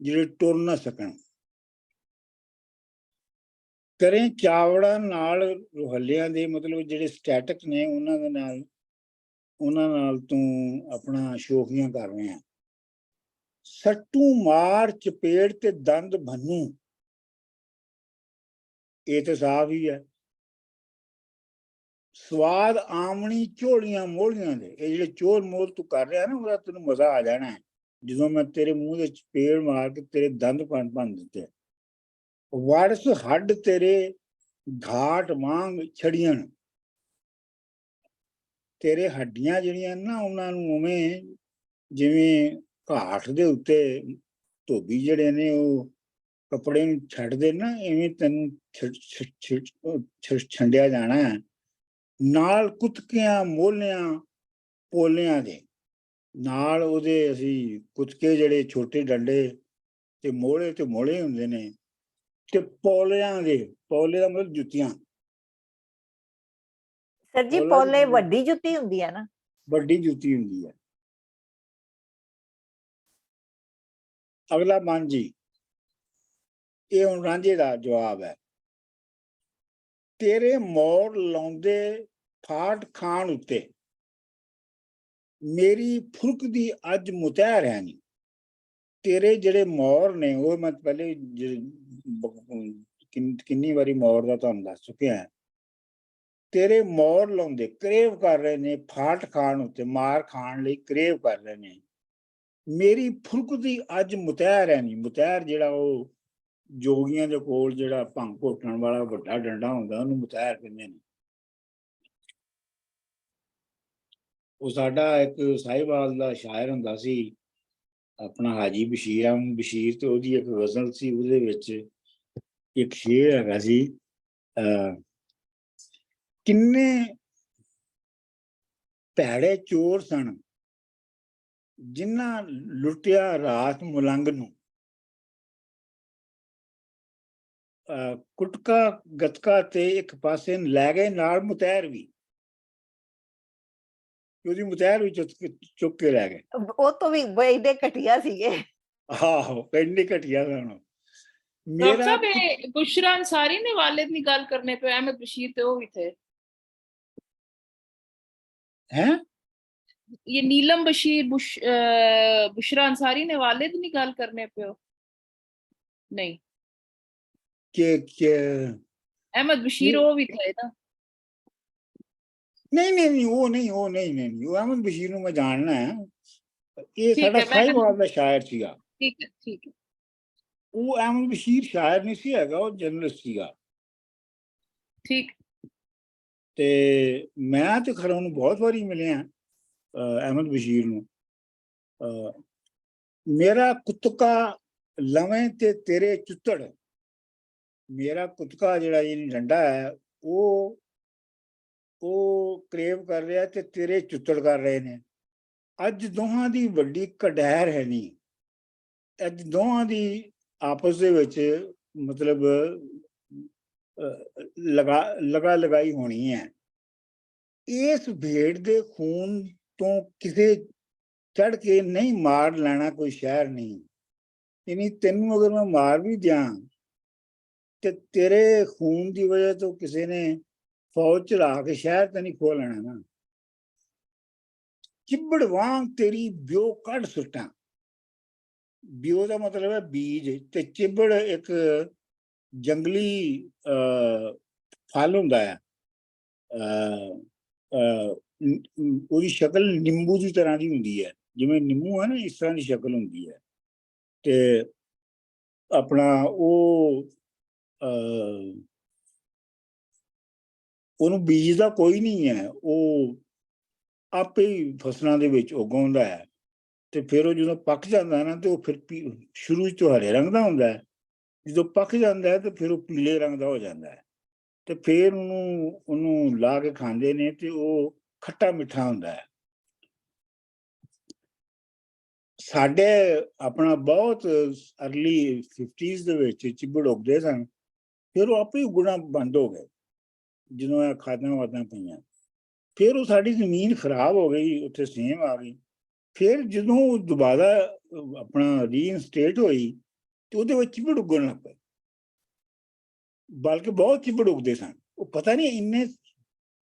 ਜਿਹੜੇ ਟੁਰ ਨਾ ਸਕਣ। ਕਰੇ ਚਾਵੜਾਂ ਨਾਲ ਰੋਹਲਿਆਂ ਦੇ, ਮਤਲਬ ਜਿਹੜੇ ਸਟੈਟਿਕ ਨੇ ਉਹਨਾਂ ਨਾਲ ਤੂੰ ਆਪਣਾ ਸ਼ੋਖੀਆਂ ਕਰ ਰਿਹਾ। ਸੱਟੂ ਮਾਰ ਚਪੇੜ ਤੇ ਦੰਦ ਭੰਨੂ, ਇਹ ਤਾਂ ਸਾਫ਼ ਹੀ ਹੈ। ਸਵਾਦ ਆਮਣੀ ਝੋਲੀਆਂ ਮੋਹਲੀਆਂ ਦੇ, ਇਹ ਜਿਹੜੇ ਚੋਲ ਮੋਲ ਤੂੰ ਕਰ ਰਿਹਾ ਨਾ, ਉਹਦਾ ਤੈਨੂੰ ਮਜ਼ਾ ਆ ਜਾਣਾ ਹੈ ਜਦੋਂ ਮੈਂ ਤੇਰੇ ਮੂੰਹ ਦੇ ਚਪੇੜ ਮਾਰ ਕੇ ਤੇਰੇ ਦੰਦ ਭੰਨ ਦਿੱਤੇ। ਵਾਰਸ ਹੱਡ ਤੇਰੇ ਘਾਟ ਵਾਂਗ ਛੜੀਆਂ, ਤੇਰੇ ਹੱਡੀਆਂ ਜਿਹੜੀਆਂ ਨਾ ਉਹਨਾਂ ਨੂੰ ਉਵੇਂ ਜਿਵੇਂ ਘਾਟ ਦੇ ਉੱਤੇ ਧੋਬੀ ਜਿਹੜੇ ਨੇ ਉਹ ਕੱਪੜੇ ਨੂੰ ਛੱਡਦੇ ਨਾ, ਇਵੇਂ ਤੈਨੂੰ ਛੰਡਿਆ ਜਾਣਾ ਹੈ, ਨਾਲ ਕੁੱਤਕਿਆਂ ਮੋਹਲਿਆਂ ਪੋਲਿਆਂ ਦੇ ਨਾਲ। ਉਹਦੇ ਅਸੀਂ ਕੁੱਤਕੇ ਜਿਹੜੇ ਛੋਟੇ ਡੰਡੇ ਤੇ ਮੋਹਲੇ ਹੁੰਦੇ ਨੇ, ਤੇ ਪੌਲਿਆਂ ਦੇ, ਪੌਲੇ ਦਾ ਮਤਲਬ ਜੁੱਤੀਆਂ। ਸਰ ਜੀ ਪੌਲਾ ਪੋਲੇ ਜੁੱਤੀ- ਵੱਡੀ ਜੁੱਤੀ ਹੁੰਦੀ ਆ ਨਾ। ਵੱਡੀ ਜੁੱਤੀ ਹੁੰਦੀ ਹੈ। ਅਗਲਾ ਮਨ ਜੀ, ਇਹ ਹੁਣ ਰਾਂਝੇ ਦਾ ਜਵਾਬ ਹੈ। ਤੇਰੇ ਮੋਰ ਲਾਉਂਦੇ ਫਾਟ ਖਾਨ ਉੱਤੇ ਮੇਰੀ ਫੁਰਕ ਦੀ ਅੱਜ ਮੁਤਹਿਰ ਹੈ ਨਹੀਂ। ਤੇਰੇ ਜਿਹੜੇ ਮੋਰ ਨੇ ਉਹ ਮੈਂ ਪਹਿਲੇ ਕਿੰਨੀ ਵਾਰੀ ਮੋਰ ਦਾ ਤੁਹਾਨੂੰ ਦੱਸ ਚੁੱਕਿਆ। ਤੇਰੇ ਮੋਰ ਲਾਉਂਦੇ ਕਰੇਵ ਕਰ ਰਹੇ ਨੇ ਫਾਟ ਖਾਣ ਉੱਤੇ, ਮਾਰ ਖਾਣ ਲਈ ਕਰੇਵ ਕਰ ਰਹੇ ਨੇ। ਮੇਰੀ ਫੁਰਕ ਦੀ ਅੱਜ ਮੁਤਹਿਰ ਹੈ ਨਹੀਂ। ਮੁਤਹਿਰ ਜਿਹੜਾ ਉਹ ਜੋਗੀਆਂ ਦੇ ਕੋਲ ਜਿਹੜਾ ਭੰਗ ਘੋਟਣ ਵਾਲਾ ਵੱਡਾ ਡੰਡਾ ਹੁੰਦਾ ਉਹਨੂੰ ਮੁਤਹਿਰ ਕਹਿੰਦੇ ਨੇ। ਉਹ ਸਾਡਾ ਇੱਕ ਸਾਹਿਬਾਲ ਦਾ ਸ਼ਾਇਰ ਹੁੰਦਾ ਸੀ ਆਪਣਾ ਹਾਜੀ ਬਸ਼ੀਰ ਅਹਿਮਦ ਬਸ਼ੀਰ, ਤੇ ਉਹਦੀ ਇੱਕ ਗਜ਼ਲ ਸੀ, ਉਹਦੇ ਵਿੱਚ ਇੱਕ ਸ਼ੇਰ ਹੈਗਾ ਸੀ, ਕਿੰਨੇ ਭੈੜੇ ਚੋਰ ਸਨ ਜਿਨ੍ਹਾਂ ਲੁੱਟਿਆ ਰਾਤ ਮੁਲੰਗ ਨੂੰ, ਕੁਟਕਾ ਗਤਕਾ ਤੇ ਇੱਕ ਪਾਸੇ ਲੈ ਗਏ ਨਾਲ ਮੁਤਹਿਰ ਵੀ। ਉਹਦੀ ਮੁਤਹਿਰ ਵੀ ਚੁੱਕ ਕੇ ਲੈ ਗਏ। ਉਹ ਤੋਂ ਵੀ ਬੜੇ ਘਟੀਆ ਸੀਗੇ। ਆਹੋ ਇੰਨੇ ਘਟੀਆ ਸਨ। डॉक्टर मेरा साहब ये बुशरा अंसारी ने वालिद की गल करने पे अहमद बशीर तो वो भी थे। है ये नीलम बशीर बुशरा अंसारी ने वालिद की गल करने पे हो? नहीं, कि अहमद बशीर वो भी थे ना। नहीं वो अहमद बशीर ਨੂੰ ਮੈਂ ਜਾਣਨਾ ਹੈ। ਇਹ ठीक ਸਾਡਾ है, मैं ਸਾਹਿਬਾਲ ਦਾ ਸ਼ਾਇਰ ਸੀਗਾ। ठीक है ਉਹ ਅਹਿਮਦ ਬਸ਼ੀਰ ਸ਼ਾਇਰ ਨਹੀਂ ਸੀ ਹੈਗਾ, ਉਹ ਜਰਨਲਿਸਟ ਸੀਗਾ। ठीक। ਤੇ ਮੈਂ ਤੇ ਖਰਾ ਉਹਨੂੰ ਬਹੁਤ ਵਾਰੀ ਮਿਲਿਆ ਅਹਿਮਦ ਬਸ਼ੀਰ ਨੂੰ। ਮੇਰਾ ਕੁੱਤਕਾ ਲਵੇਂ ਤੇ ਤੇਰੇ ਚੁੱਤੜ, ਮੇਰਾ ਕੁੱਤਕਾ ਜਿਹੜਾ ਇਹ ਡੰਡਾ ਹੈ ਉਹ ਕਰੇਵ ਕਰ ਰਿਹਾ ਤੇ ਤੇਰੇ ਚੁੱਤੜ ਕਰ ਰਹੇ ਨੇ। ਅੱਜ ਦੋਹਾਂ ਦੀ ਵੱਡੀ ਕਢੈਰ ਹੈ ਨਹੀਂ। ਅੱਜ ਦੋਹਾਂ ਦੀ ਆਪਸ ਦੇ ਵਿੱਚ ਮਤਲਬ ਲਗਾਈ ਹੋਣੀ ਹੈ। ਇਸ ਭੇਡ ਦੇ ਖੂਨ ਤੋਂ ਕਿਸੇ ਚੜ ਕੇ ਨਹੀਂ ਮਾਰ ਲੈਣਾ ਕੋਈ ਸ਼ਹਿਰ ਨਹੀਂ। ਯਾਨੀ ਤੈਨੂੰ ਅਗਰ ਮੈਂ ਮਾਰ ਵੀ ਦਿਆਂ ਤੇ ਤੇਰੇ ਖੂਨ ਦੀ ਵਜ੍ਹਾ ਤੋਂ ਕਿਸੇ ਨੇ ਫੌਜ ਚੜਾ ਕੇ ਸ਼ਹਿਰ ਤੇ ਨਹੀਂ ਖੋਹ ਲੈਣਾ ਨਾ। ਚਿੱਬੜ ਵਾਂਗ ਤੇਰੀ ਬਿਓ ਕੱਢ ਸੁੱਟਾਂ। ਬਿਓ ਦਾ ਮਤਲਬ ਹੈ ਬੀਜ, ਤੇ ਚਿੱਬੜ ਇੱਕ ਜੰਗਲੀ ਫਲ ਹੁੰਦਾ ਹੈ। ਉਹਦੀ ਸ਼ਕਲ ਨਿੰਬੂ ਦੀ ਤਰ੍ਹਾਂ ਦੀ ਹੁੰਦੀ ਹੈ, ਜਿਵੇਂ ਨਿੰਬੂ ਹੈ ਨਾ ਇਸ ਤਰ੍ਹਾਂ ਦੀ ਸ਼ਕਲ ਹੁੰਦੀ ਹੈ। ਤੇ ਆਪਣਾ ਉਹਨੂੰ ਬੀਜ ਦਾ ਕੋਈ ਨਹੀਂ ਹੈ, ਉਹ ਆਪੇ ਹੀ ਫਸਲਾਂ ਦੇ ਵਿੱਚ ਉਗਾਉਂਦਾ ਹੈ। ਤੇ ਫਿਰ ਉਹ ਜਦੋਂ ਪੱਕ ਜਾਂਦਾ ਨਾ ਤੇ ਉਹ ਫਿਰ ਸ਼ੁਰੂ ਤੋਂ ਹਰੇ ਰੰਗ ਦਾ ਹੁੰਦਾ ਹੈ, ਜਦੋਂ ਪੱਕ ਜਾਂਦਾ ਹੈ ਤੇ ਫਿਰ ਉਹ ਪੀਲੇ ਰੰਗ ਦਾ ਹੋ ਜਾਂਦਾ ਹੈ। ਤੇ ਫਿਰ ਉਹਨੂੰ ਲਾ ਕੇ ਖਾਂਦੇ ਨੇ ਤੇ ਉਹ ਖੱਟਾ ਮਿੱਠਾ ਹੁੰਦਾ ਹੈ। ਸਾਡੇ ਆਪਣਾ ਬਹੁਤ ਅਰਲੀ 50s ਦੇ ਵਿੱਚ ਚਿੱਬੜ ਉੱਗਦੇ ਸਨ, ਫਿਰ ਉਹ ਆਪੇ ਉਗਣਾ ਬੰਦ ਹੋ ਗਏ ਜਦੋਂ ਇਹ ਖਾਦਾਂ ਪਈਆਂ। ਫਿਰ ਉਹ ਸਾਡੀ ਜ਼ਮੀਨ ਖਰਾਬ ਹੋ ਗਈ, ਉੱਥੇ ਸੇਮ ਆ ਗਈ। ਫਿਰ ਜਦੋਂ ਉਹ ਦੁਬਾਰਾ ਆਪਣਾ ਰੀਇਨਸਟੇਟ ਹੋਈ ਤੇ ਉਹਦੇ ਵਿੱਚ ਚਿੱਬੜ ਉੱਗਣ ਲੱਗ ਪਏ, ਬਲਕਿ ਬਹੁਤ ਚਿੱਬੜ ਉੱਗਦੇ ਸਨ। ਉਹ ਪਤਾ ਨਹੀਂ ਇੰਨੇ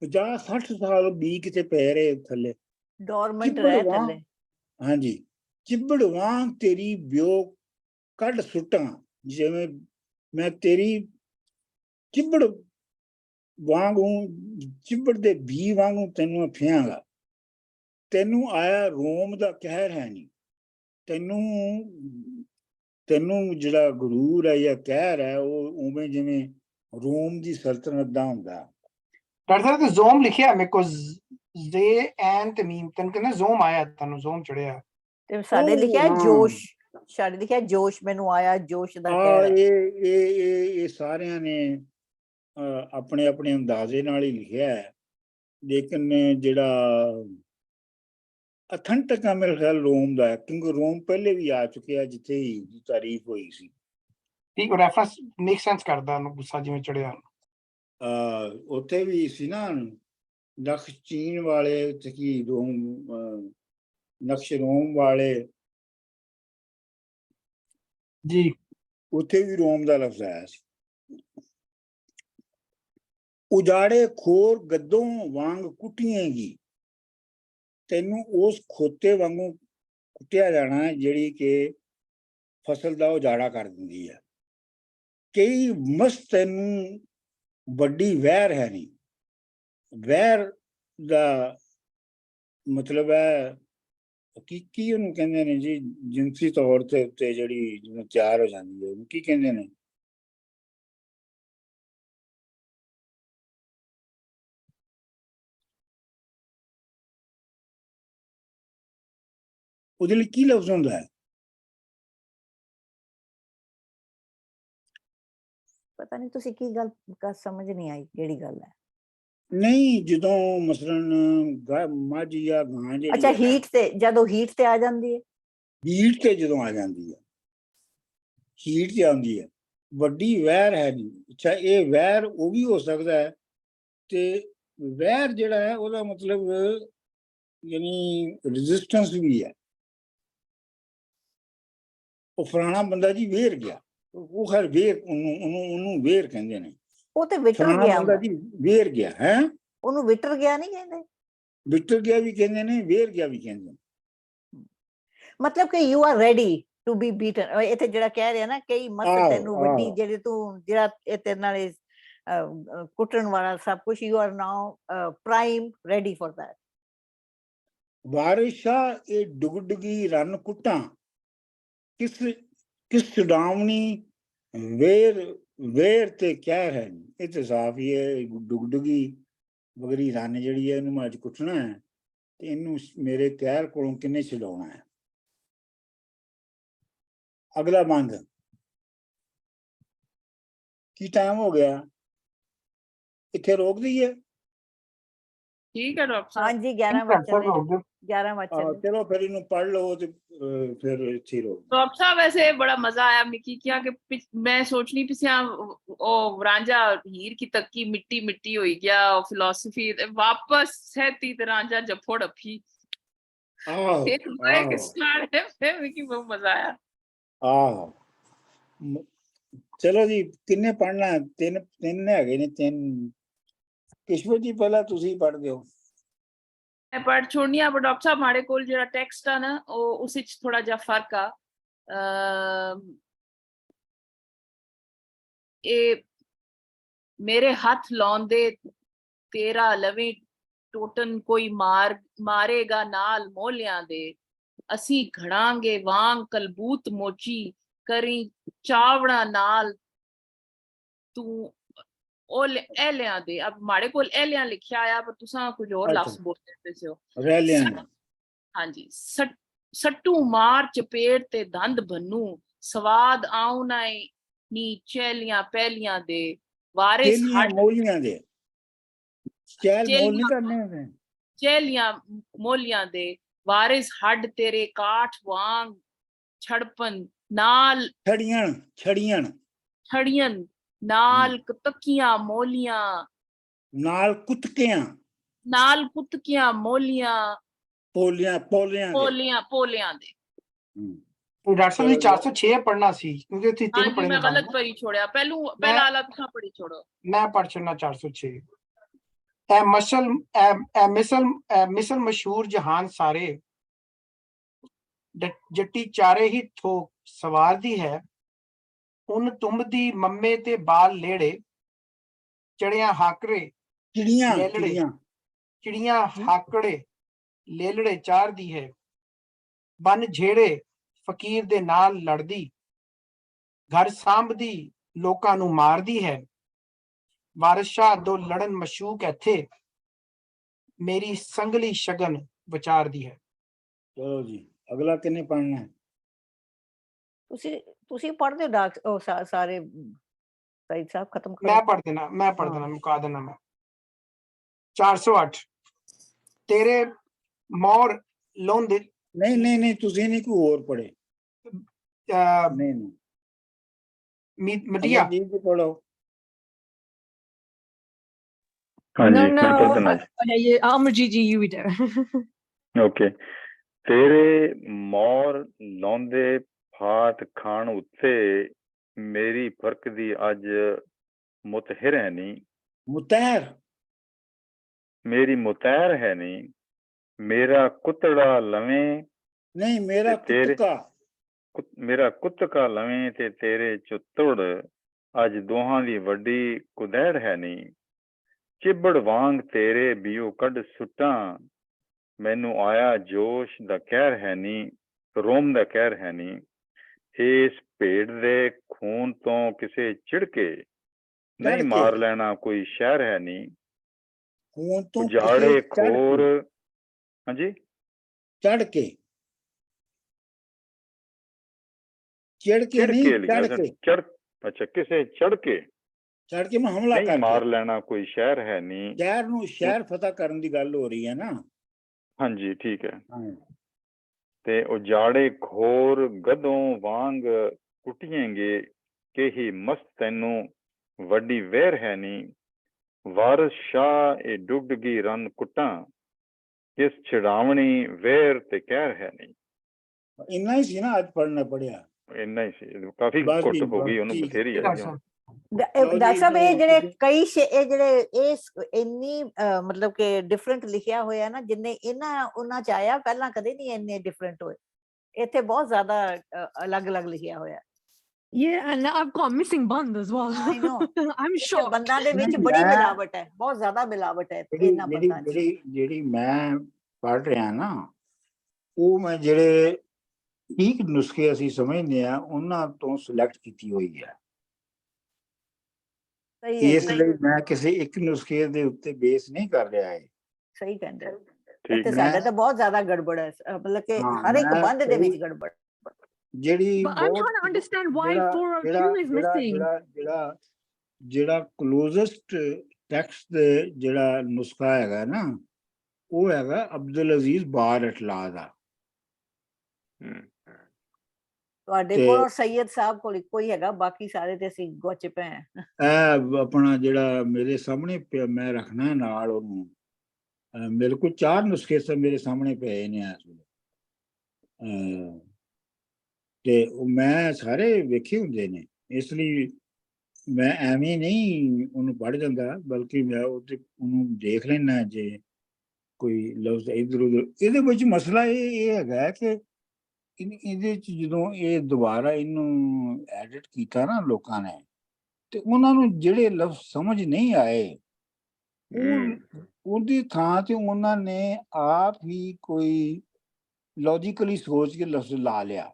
50-60 ਸਾਲ ਬੀਜ ਕਿਤੇ ਪੈ ਰਹੇ ਥੱਲੇ, ਡੋਰਮੈਂਟ ਰਹਿ ਥੱਲੇ। ਹਾਂਜੀ, ਚਿੱਬੜ ਵਾਂਗ ਤੇਰੀ ਬਿਓ ਕੱਢ ਸੁੱਟਾਂ, ਜਿਵੇਂ ਮੈਂ ਤੇਰੀ ਚਿੱਬੜ ਵਾਂਗੂ ਚਿੱਬੜ ਦੇ ਬੀ ਵਾਂਗੂ ਤੈਨੂੰ ਫਿਆਂਗਾ। ਤੈਨੂੰ ਆਇਆ ਰੋਮ ਦਾ ਕਹਿਰ ਹੈ ਨਹੀਂ। ਤੈਨੂੰ ਜਿਹੜਾ ਗਰੂਰ ਹੈ ਜਾਂ ਕਹਿਰ ਹੈ ਉਹ ਉਵੇਂ ਜਿਵੇਂ ਰੋਮ ਦੀ ਸਲਤਨਤ ਦਾ ਹੁੰਦਾ। ਡਾਕਟਰ ਸਾਹਿਬ ਜ਼ੋਮ ਲਿਖਿਆ ਮੇਰੇ ਕੋਲ, ਜ਼ੇ ਐਨ ਤੇ ਮੀਮ ਤੈਨੂੰ ਕਹਿੰਦਾ ਜ਼ੋਮ ਆਇਆ, ਤੈਨੂੰ ਜ਼ੋਮ ਚੜਿਆ। ਤੇ ਸਾਡੇ ਲਿਖਿਆ ਹਾਂ। ਜੋਸ਼, ਸਾਡੇ ਲਿਖਿਆ ਜੋਸ਼, ਮੈਨੂੰ ਆਇਆ ਜੋਸ਼ ਦਾ ਕਹਿ ਰਿਹਾ। ਇਹ ਸਾਰਿਆਂ ਨੇ ਆਪਣੇ ਆਪਣੇ ਅੰਦਾਜ਼ੇ ਨਾਲ ਹੀ ਲਿਖਿਆ ਹੈ, ਲੇਕਿਨ ਜਿਹੜਾ ਅਥੈਂਟਿਕ ਆ ਮੇਰੇ ਖਿਆਲ ਰੋਮ ਦਾ ਹੈ, ਕਿਉਂਕਿ ਰੋਮ ਪਹਿਲੇ ਵੀ ਆ ਚੁੱਕਿਆ ਜਿੱਥੇ ਹੀਰ ਦੀ ਤਾਰੀਫ ਹੋਈ ਸੀ। ਠੀਕ ਰੈਫਰੈਂਸ ਮੇਕ ਸੈਂਸ ਕਰਦਾ, ਉਹਨੂੰ ਗੁੱਸਾ ਜਿਵੇਂ ਚੜਿਆ। ਉੱਥੇ ਵੀ ਸੀ ਨਾ ਨਕਸ਼ ਚੀਨ ਵਾਲੇ ਤੇ ਕੀ ਰੋਮ, ਨਕਸ਼ ਰੋਮ ਵਾਲੇ, ਜੀ ਉੱਥੇ ਵੀ ਰੋਮ ਦਾ ਲਫ਼ਜ਼ ਆਇਆ ਸੀ। ਉਜਾੜੇ ਖੋਰ ਗੱਦੋਂ ਵਾਂਗ ਕੁੱਟੀਏਗੀ, ਤੈਨੂੰ ਉਸ ਖੋਤੇ ਵਾਂਗੂ ਕੁੱਟਿਆ ਜਾਣਾ ਜਿਹੜੀ ਕਿ ਫਸਲ ਦਾ ਉਜਾੜਾ ਕਰ ਦਿੰਦੀ ਹੈ। ਕਈ ਮਸਤ ਤੈਨੂੰ ਵੱਡੀ ਵਹਿਰ ਹੈ ਨਹੀਂ। ਵਹਿਰ ਦਾ ਮਤਲਬ ਹੈ ਕੀ ਉਹਨੂੰ ਕਹਿੰਦੇ ਨੇ ਜੀ, ਜਿਨਸੀ ਤੌਰ ਤੇ ਉੱਤੇ ਜਿਹੜੀ ਜਿਵੇਂ ਤਿਆਰ ਹੋ ਜਾਂਦੀ ਹੈ, ਉਹਨੂੰ ਕੀ ਕਹਿੰਦੇ ਨੇ? ਉਹਦੇ ਲਈ ਕੀ ਲਫ਼ਜ਼ ਹੁੰਦਾ ਹੈ? ਪਤਾ ਨਹੀਂ ਤੁਸੀਂ ਕੀ ਗੱਲ ਸਮਝ ਨਹੀਂ ਆਈ, ਕਿਹੜੀ ਗੱਲ ਹੈ? ਨਹੀਂ, ਜਦੋਂ ਮਸਲਨ ਮੱਝ ਜਾਂ ਗਾਂ ਜਿਹੜੀ ਅੱਛਾ, ਹੈ ਨਾ, ਹੀਟ ਤੇ, ਜਦੋਂ ਹੀਟ ਤੇ ਆ ਜਾਂਦੀ ਹੈ, ਹੀਟ ਤੇ ਜਦੋਂ ਆ ਜਾਂਦੀ ਹੈ, ਹੀਟ ਤੇ ਆਉਂਦੀ ਹੈ, ਵੱਡੀ ਵਹਿਰ ਹੈ ਨਹੀਂ। ਅੱਛਾ, ਇਹ ਵਹਿਰ ਉਹ ਵੀ ਹੋ ਸਕਦਾ ਹੈ, ਤੇ ਵਹਿਰ ਜਿਹੜਾ ਹੈ ਉਹਦਾ ਮਤਲਬ ਯਾਨੀ ਰੈਜ਼ਿਸਟੈਂਸ ਵੀ ਹੈ। ਉਹ ਫਲਾਣਾ ਬੰਦਾ ਜੀ ਵੇਰ ਗਿਆ, ਉਹ ਖੈਰ ਵੇਰ, ਉਹਨੂੰ ਵੇਰ ਕਹਿੰਦੇ ਨੇ। ਉਹ ਤੇ ਵਿਟਰ ਫਲਾਣਾ ਗਿਆ ਬੰਦਾ ਹੁੰਦਾ, ਜੀ ਵੇਰ ਗਿਆ ਹੈ, ਉਹਨੂੰ ਵਿਟਰ ਗਿਆ ਨਹੀਂ ਕਹਿੰਦੇ? ਵਿਟਰ ਗਿਆ ਵੀ ਕਹਿੰਦੇ ਨੇ, ਵੇਰ ਗਿਆ ਵੀ ਕਹਿੰਦੇ ਨੇ। ਮਤਲਬ ਕਿ you are ready to be beaten. ਇੱਥੇ ਜਿਹੜਾ ਕਹਿ ਰਿਹਾ ਨਾ, ਕਈ ਮਸਤ ਤੈਨੂੰ ਵੱਡੀ, ਜਿਹੜੇ ਤੂੰ ਜਿਹੜਾ ਇਹ ਤੇਰੇ ਨਾਲ ਕੁੱਟਣ ਵਾਲਾ ਸਭ ਕੁਝ, you are now prime ready for that. Warisha ਇਹ ਡੁਗਡੁਗੀ ਰਨ ਕੁੱਟਾਂ, ਕਿਸ ਸੁਡਾਵਣੀ ਵੇਰ ਤੇ ਕਹਿ ਹੈ। ਇਹ ਤੇ ਸਾਫ ਹੀ ਹੈ, ਡੁਗਡੁਗੀ ਵਗਰੀ ਰਨ ਜਿਹੜੀ ਹੈ, ਇਹਨੂੰ ਮੈਂ ਅੱਜ ਕੁੱਟਣਾ ਹੈ, ਤੇ ਇਹਨੂੰ ਮੇਰੇ ਕਹਿਰ ਕੋਲੋਂ ਕਿੰਨੇ ਛਡਾਉਣਾ ਹੈ। ਅਗਲਾ ਬੰਦ, ਕੀ ਟਾਈਮ ਹੋ ਗਿਆ? ਇੱਥੇ ਰੋਕ ਦਈਏ? ਠੀਕ ਹੈ ਡਾਕਟਰ ਸਾਹਿਬ। ਹਾਂਜੀ, 11 ਵਜੇ ਚੱਲੇ, 11 ਵਜੇ ਚੱਲੇ। ਚਲੋ ਫਿਰ ਇਹਨੂੰ ਪੜ੍ਹ ਲਓ ਤੇ ਫਿਰ ਇੱਥੇ ਰੋਕ। डॉक्टर साहब वैसे बड़ा मजा आया मिकी क्या कि मैं सोचनी पिछया ओ रांझा हीर की तक्की मिट्टी मिट्टी होई गया फिलोसफी वापस सहती ते रांझा जफोड़ अफी मिकी बहुत मजा आया। ਚਲੋ ਜੀ, ਕਿੰਨੇ ਪੜ੍ਹਨਾ? ਤਿੰਨ ਹੈਗੇ ਨੇ, ਤਿੰਨ। ਕਿਸ਼ਵਰ ਜੀ ਪਹਿਲਾਂ ਤੁਸੀਂ ਪੜ੍ਹ ਦਿਓ। मैं पढ़ छोड़नी पर डॉक्टर साहब हमारे कोल जेड़ा टेक्स्ट आ ना उस विच थोड़ा जा फर्क आ। मेरे हाथ लौंदे तेरा लवे टोटन कोई मारेगा नाल मोलियां दे, असी घड़ांगे वांग कलबूत मोची करी चावड़ा नाल तू एलियां दे। अब माड़े कोल एलियां लिखिया आया पर तुसा कुछ और लफ्ज बोलते पे हो। हाँ जी, सट्टू मार चपेट ते दंद बनू, स्वाद आऊ नाई नी चैलियां पहलियां दे, वारिस हट मोलियां दे, चैल मोल नहीं करने हैं, चैलियां मोलियां दे, वारिस हड तेरे काठ वांग छड़पन नाल छड़ियन नाल कुतकियां मोलियां, नाल कुतकियां मोलियां पोलियां दे। डॉक्टर साहब जी 406 पढ़ना सी क्योंकि ਤੁਸੀਂ ਤਿੰਨ ਪੜ੍ਹੇ मैं गलत पढ़ी छोड़या, पहला वाला तुसा पढ़ी छोड़ो। मैं पढ़ छड़ना 406। ए मिसल मशहूर जहान सारे, जट्टी चारे ही थोक सवार दी है, उन तुंबदी मम्मे ते बाल लेड़े, चढ़िया हाकरे चिड़िया हाकड़े लेलड़े चार दी है, बन झेड़े फकीर दे नाल लड़दी, घर सांभदी लोकां नू मारदी है, वारिस शाह दो लड़न मशूक इत्थे, ਮੇਰੀ ਸੰਗਲੀ ਸ਼ਗਨ ਵਿਚਾਰਦੀ ਹੈ। ਚਲੋ ਜੀ, ਅਗਲਾ ਕਿੰਨੇ ਪੜ੍ਹਨਾ ਹੈ? ਤੁਸੀਂ ਪੜ੍ਹਦੇ ਹੋ ਡਾਕਟਰ ਉਹ ਸਾਰੇ ਸਈਦ ਸਾਹਿਬ ਖਤਮ ਮੈਂ ਕਰੋ। ਪੜ੍ਹ ਦੇਣਾ, ਮੈਂ ਪੜ੍ਹ ਹਾਂ। ਦੇਣਾ, ਮੁਕਾ ਦੇਣਾ ਮੈਂ। 408 ਤੇਰੇ ਮੋਰ ਲਾਉਂਦੇ ਨਹੀਂ ਨਹੀਂ ਨਹੀਂ, ਤੁਸੀਂ ਨਹੀਂ, ਕੋਈ ਹੋਰ ਪੜ੍ਹੇ। ਨਹੀਂ ਨਹੀਂ, ਮਟੀਆ ਅਮਰਜੀਤ ਜੀ ਪੜ੍ਹੋ। ਹਾਂਜੀ No, ਮੈਂ no. ਪੜ੍ਹ ਦਿੰਦਾ ਜੀ। Okay, Amarjit ji, you read it. Okay. ਤੇਰੇ ਮੋਰ ਲਾਉਂਦੇ ਫਾਟ ਖਾਣ ਉੱਤੇ ਮੇਰੀ ਫਰਕ ਦੀ ਅੱਜ ਮੁਤਹਿਰ ਹੈ ਨੀ, ਮੁਤਹਿਰ ਮੇਰੀ ਮੁਤਹਿਰ ਹੈ ਨੀ, ਮੇਰਾ ਕੁੱਤੜਾ ਲਵੇਂ ਨਹੀਂ, ਮੇਰਾ ਤੇ ਤੇਰੇ- ਕੁੱਤਕਾ। ਮੇਰਾ ਕੁੱਤਕਾ ਲਵੇਂ ਤੇ ਤੇਰੇ ਚੁੱਤੜ ਅੱਜ ਦੋਹਾਂ ਦੀ ਵੱਡੀ ਕੁਦੈੜ ਹੈ ਨੀ, ਚਿੱਬੜ ਵਾਂਗ ਤੇਰੇ ਬੀਓ ਕੱਢ ਸੁੱਟਾਂ, ਮੈਨੂੰ ਆਇਆ ਜੋਸ਼ ਦਾ ਕਹਿਰ ਹੈ ਨੀ, ਰੋਮ ਦਾ ਕਹਿਰ ਹੈ ਨੀ, ਇਸ ਭੇਡ ਦੇ ਖੂਨ ਤੋਂ ਕਿਸੇ ਚਿੜਕੇ ਨਹੀਂ ਚੜ੍ਹ ਮਾਰ ਕੇ। ਲੈਣਾ ਕੋਈ ਸ਼ਹਿਰ ਹੈ ਨੀ, ਖੂਨ ਤੋਂ ਉਜਾੜੇ ਕਿਸੇ ਚੜ੍ਹ ਖੋਰ। ਕੇ। ਹਾਂਜੀ, ਚੜ੍ਹ ਕੇ, ਚਿੜ ਕੇ ਚਿੜ ਨਹੀਂ, ਕੇ ਲਿਖਿਆ ਚੜ੍ਹ ਸਰ, ਕੇ। ਅੱਛਾ, ਕਿਸੇ ਚੜ ਕੇ ਚੜ੍ਹ ਕੇ ਮੈਂ ਹਮਲਾ ਨਹੀਂ ਮਾਰ ਕਰਕੇ। ਲੈਣਾ ਕੋਈ ਸ਼ਹਿਰ ਹੈ ਨੀ। ਸ਼ਹਿਰ ਨੂੰ ਸ਼ਹਿਰ ਫਤਹ ਕਰਨ ਦੀ ਗੱਲ ਹੋ ਰਹੀ ਹੈ ਨਾ। ਹਾਂਜੀ ਠੀਕ ਹੈ। ਹਾਂ। ਤੇ ਉਜਾੜੇ ਖੋਰ ਗਧੋਂ ਵਾਂਗ ਕੁੱਟੀਏਂਗੇ, ਕਹੀ ਮਸਤ ਤੈਨੂੰ ਵੱਡੀ ਵਹਿਰ ਹੈ ਨੀ, ਵਾਰਸ ਸ਼ਾਹ ਇਹ ਡੁੱਬਗੀ ਰਨ ਕੁੱਟਾਂ, ਕਿਸ ਛਡਾਵਣੀ ਵਹਿਰ ਤੇ ਕਹਿਰ ਹੈ ਨੀ। ਇੰਨਾ ਹੀ ਸੀ ਨਾ ਅੱਜ ਪੜ੍ਹਨਾ ਪੜਿਆ। ਇੰਨਾ ਹੀ ਸੀ, ਕਾਫੀ ਬਸ ਘੁੱਟ ਜੀ, ਹੋ ਬਸ ਗਈ ਉਹਨੂੰ, ਠੀਕ ਹੈ। ਬਥੇਰੀ ਹੈ ਜੀ ਹੁਣ। ਡਾਕਟਰ ਸਾਹਿਬ ਇਹ ਜਿਹੜੇ ਕਈ ਇਹ ਜਿਹੜੇ ਇਹ ਇੰਨੀ ਮਤਲਬ ਕਿ ਡਿਫਰੈਂਟ ਲਿਖਿਆ ਹੋਇਆ ਨਾ, ਜਿੰਨੇ ਉਹਨਾਂ ਚ ਆਇਆ ਪਹਿਲਾਂ ਕਦੇ ਨਹੀਂ ਇੰਨੇ ਡਿਫਰੈਂਟ ਹੋਏ। ਇੱਥੇ ਬਹੁਤ ਜ਼ਿਆਦਾ ਅਲੱਗ-ਅਲੱਗ ਲਿਖਿਆ ਹੋਇਆ। Yeah, and I've got missing band as well. I know. I'm shocked. ਬੰਦਾਂ ਦੇ ਵਿੱਚ ਨਹੀਂ, ਬੜੀ ਮੈਂ- ਮਿਲਾਵਟ ਹੈ, ਬਹੁਤ ਜ਼ਿਆਦਾ ਮਿਲਾਵਟ ਹੈ ਇਹਨਾਂ ਬੰਦਾਂ 'ਚ। ਜਿਹੜੀ ਮੈਂ ਪੜ੍ਹ ਰਿਹਾ ਨਾ, ਉਹ ਮੈਂ ਜਿਹੜੇ ਠੀਕ ਨੁਸਖੇ ਅਸੀਂ ਸਮਝਦੇ ਆ ਉਹਨਾਂ ਤੋਂ ਸਿਲੈਕਟ ਕੀਤੀ ਹੋਈ ਹੈ। ਸਹੀ ਹੈ ਇਸ ਜੀ, ਲਈ ਮੈਂ ਕਿਸੇ ਇੱਕ ਨੁਸਖੇ ਦੇ ਉੱਤੇ ਬੇਸ ਨਹੀਂ ਕਰ ਰਿਹਾ ਹੈ। ਸਹੀ ਕਹਿੰਦੇ ਹੋ। ਠੀਕ ਇੱਥੇ ਹੈ। ਸਾਡਾ ਤਾਂ ਬਹੁਤ ਜ਼ਿਆਦਾ ਗੜਬੜ ਹੈ, ਮਤਲਬ ਕਿ ਹਾਂ, ਹਰ ਇੱਕ ਮੈਂ ਬੰਦ ਦੇ ਵਿੱਚ ਸਹੀ- ਗੜਬੜ। ਜਿਹੜੀ But I'm trying to understand why 402 is missing. ਜਿਹੜਾ ਕਲੋਜ਼ੈਸਟ ਟੈਕਸਟ ਦੇ ਜਿਹੜਾ ਨੁਸਖਾ ਹੈਗਾ ਨਾ, ਉਹ ਹੈਗਾ ਅਬਦੁਲ ਅਜ਼ੀਜ਼ ਬਾਰ ਅਟਲਾ ਦਾ। ਤੁਹਾਡੇ ਤੇ- ਕੋਲ ਔਰ ਸੈਯਦ ਸਾਹਿਬ ਕੋਲ ਇੱਕੋ ਹੀ ਹੈਗਾ, ਬਾਕੀ ਸਾਰੇ ਤੇ ਅਸੀਂ ਗੁਆਚੇ ਪਏ ਹਾਂ। ਇਹ ਆਪਣਾ ਜਿਹੜਾ ਮੇਰੇ ਸਾਹਮਣੇ ਪਿਆ, ਮੈਂ ਰੱਖਣਾ ਨਾਲ ਉਹਨੂੰ। ਮੇਰੇ ਕੋਲ 4 ਨੁਸਖੇ ਮੇਰੇ ਸਾਹਮਣੇ ਪਏ ਨੇ ਇਸ ਵੇਲੇ, ਤੇ ਉਹ ਮੈਂ ਸਾਰੇ ਵੇਖੇ ਹੁੰਦੇ ਨੇ, ਇਸ ਲਈ ਮੈਂ ਐਵੇਂ ਨਹੀਂ ਉਹਨੂੰ ਪੜ੍ਹ ਜਾਂਦਾ, ਬਲਕਿ ਮੈਂ ਉਹਨੂੰ ਦੇਖ ਲੈਣਾ ਜੇ ਕੋਈ ਲਫ਼ਜ਼ ਇੱਧਰ ਉੱਧਰ। ਇਹਦੇ ਵਿੱਚ ਮਸਲਾ ਇਹ ਹੈਗਾ ਕਿ ਇਹਦੇ ਚ ਜਦੋਂ ਇਹ ਦੁਬਾਰਾ ਇਹਨੂੰ ਐਡਿਟ ਕੀਤਾ ਨਾ ਲੋਕਾਂ ਨੇ, ਤੇ ਉਹਨਾਂ ਨੂੰ ਜਿਹੜੇ ਲਫ਼ਜ਼ ਸਮਝ ਨਹੀਂ ਆਏ, ਉਹਦੀ ਥਾਂ ਤੇ ਉਹਨਾਂ ਨੇ ਆਪ ਹੀ ਕੋਈ ਲੌਜੀਕਲੀ ਸੋਚ ਕੇ ਲਫ਼ਜ਼ ਲਾ ਲਿਆ।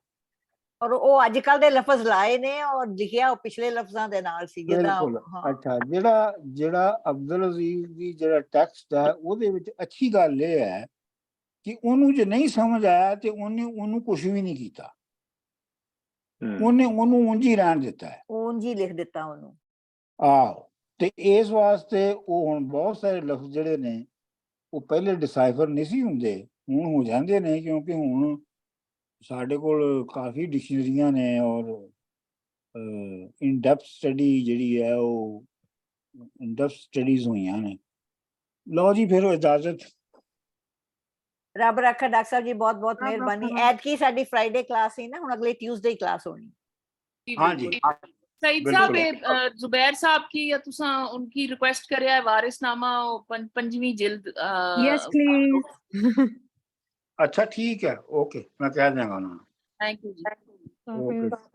ਔਰ ਉਹ ਅੱਜ ਕੱਲ ਦੇ ਲਫ਼ਜ਼ ਲਾਏ ਨੇ ਔਰ ਲਿਖਿਆ ਉਹ ਪਿਛਲੇ ਲਫ਼ਜ਼ਾਂ ਦੇ ਨਾਲ ਸੀ, ਜਿੱਦਾਂ। ਬਿਲਕੁਲ। ਅੱਛਾ, ਜਿਹੜਾ ਅਬਦੁਲ ਅਜ਼ੀਜ਼ ਦੀ ਜਿਹੜਾ ਟੈਕਸਟ ਹੈ, ਉਹਦੇ ਵਿੱਚ ਅੱਛੀ ਗੱਲ ਇਹ ਹੈ ਕਿ ਉਹਨੂੰ ਜੇ ਨਹੀਂ ਸਮਝ ਆਇਆ ਤੇ ਉਹਨੂੰ ਕੁਝ ਵੀ ਨਹੀਂ ਕੀਤਾ, ਉਹਨੂੰ ਉਂਝ ਹੀ ਰਹਿਣ ਦਿੱਤਾ ਹੈ, ਉਂਝ ਹੀ ਲਿਖ ਦਿੱਤਾ ਉਹਨੂੰ। ਆਹੋ। ਤੇ ਇਸ ਵਾਸਤੇ ਉਹ ਹੁਣ ਬਹੁਤ ਸਾਰੇ ਲਫ਼ਜ਼ ਜਿਹੜੇ ਨੇ ਉਹ ਪਹਿਲੇ ਡਿਸਾਈਫਰ ਨਹੀਂ ਸੀ ਹੁੰਦੇ, ਹੁਣ ਹੋ ਜਾਂਦੇ ਨੇ, ਕਿਉਂਕਿ ਹੁਣ ਸਾਡੇ ਕੋਲ ਕਾਫੀ ਡਿਕਸ਼ਨਰੀਆਂ ਨੇ ਔਰ ਇਨ ਡੈਪਥ ਸਟੱਡੀ ਜਿਹੜੀ ਹੈ ਉਹ ਇਨ ਡੈਪਥ ਸਟੱਡੀਜ਼ ਹੋਈਆਂ ਨੇ। ਲਓ ਜੀ, ਫਿਰ ਇਜਾਜ਼ਤ। ਰੱਬ ਰੱਖਾ ਡਾਕਟਰ ਸਾਹਿਬ ਜੀ, ਬਹੁਤ ਬਹੁਤ ਮਿਹਰਬਾਨੀ। ਐਤਕੀ ਸਾਡੀ ਫਰਾਈਡੇ ਕਲਾਸ ਸੀ ਨਾ, ਹੁਣ ਅਗਲੇ ਟਿਊਜ਼ਡੇ ਕਲਾਸ ਹੋਣੀ। हाँ जी, सईद साहब जुबैर साहब की या तुसा उनकी रिक्वेस्ट करया है वारिसनामा पंजवीं जिल्द। Yes, please. अच्छा ठीक है, ओके, मैं कह देंगा उन्होंने। Thank you ji. ओके।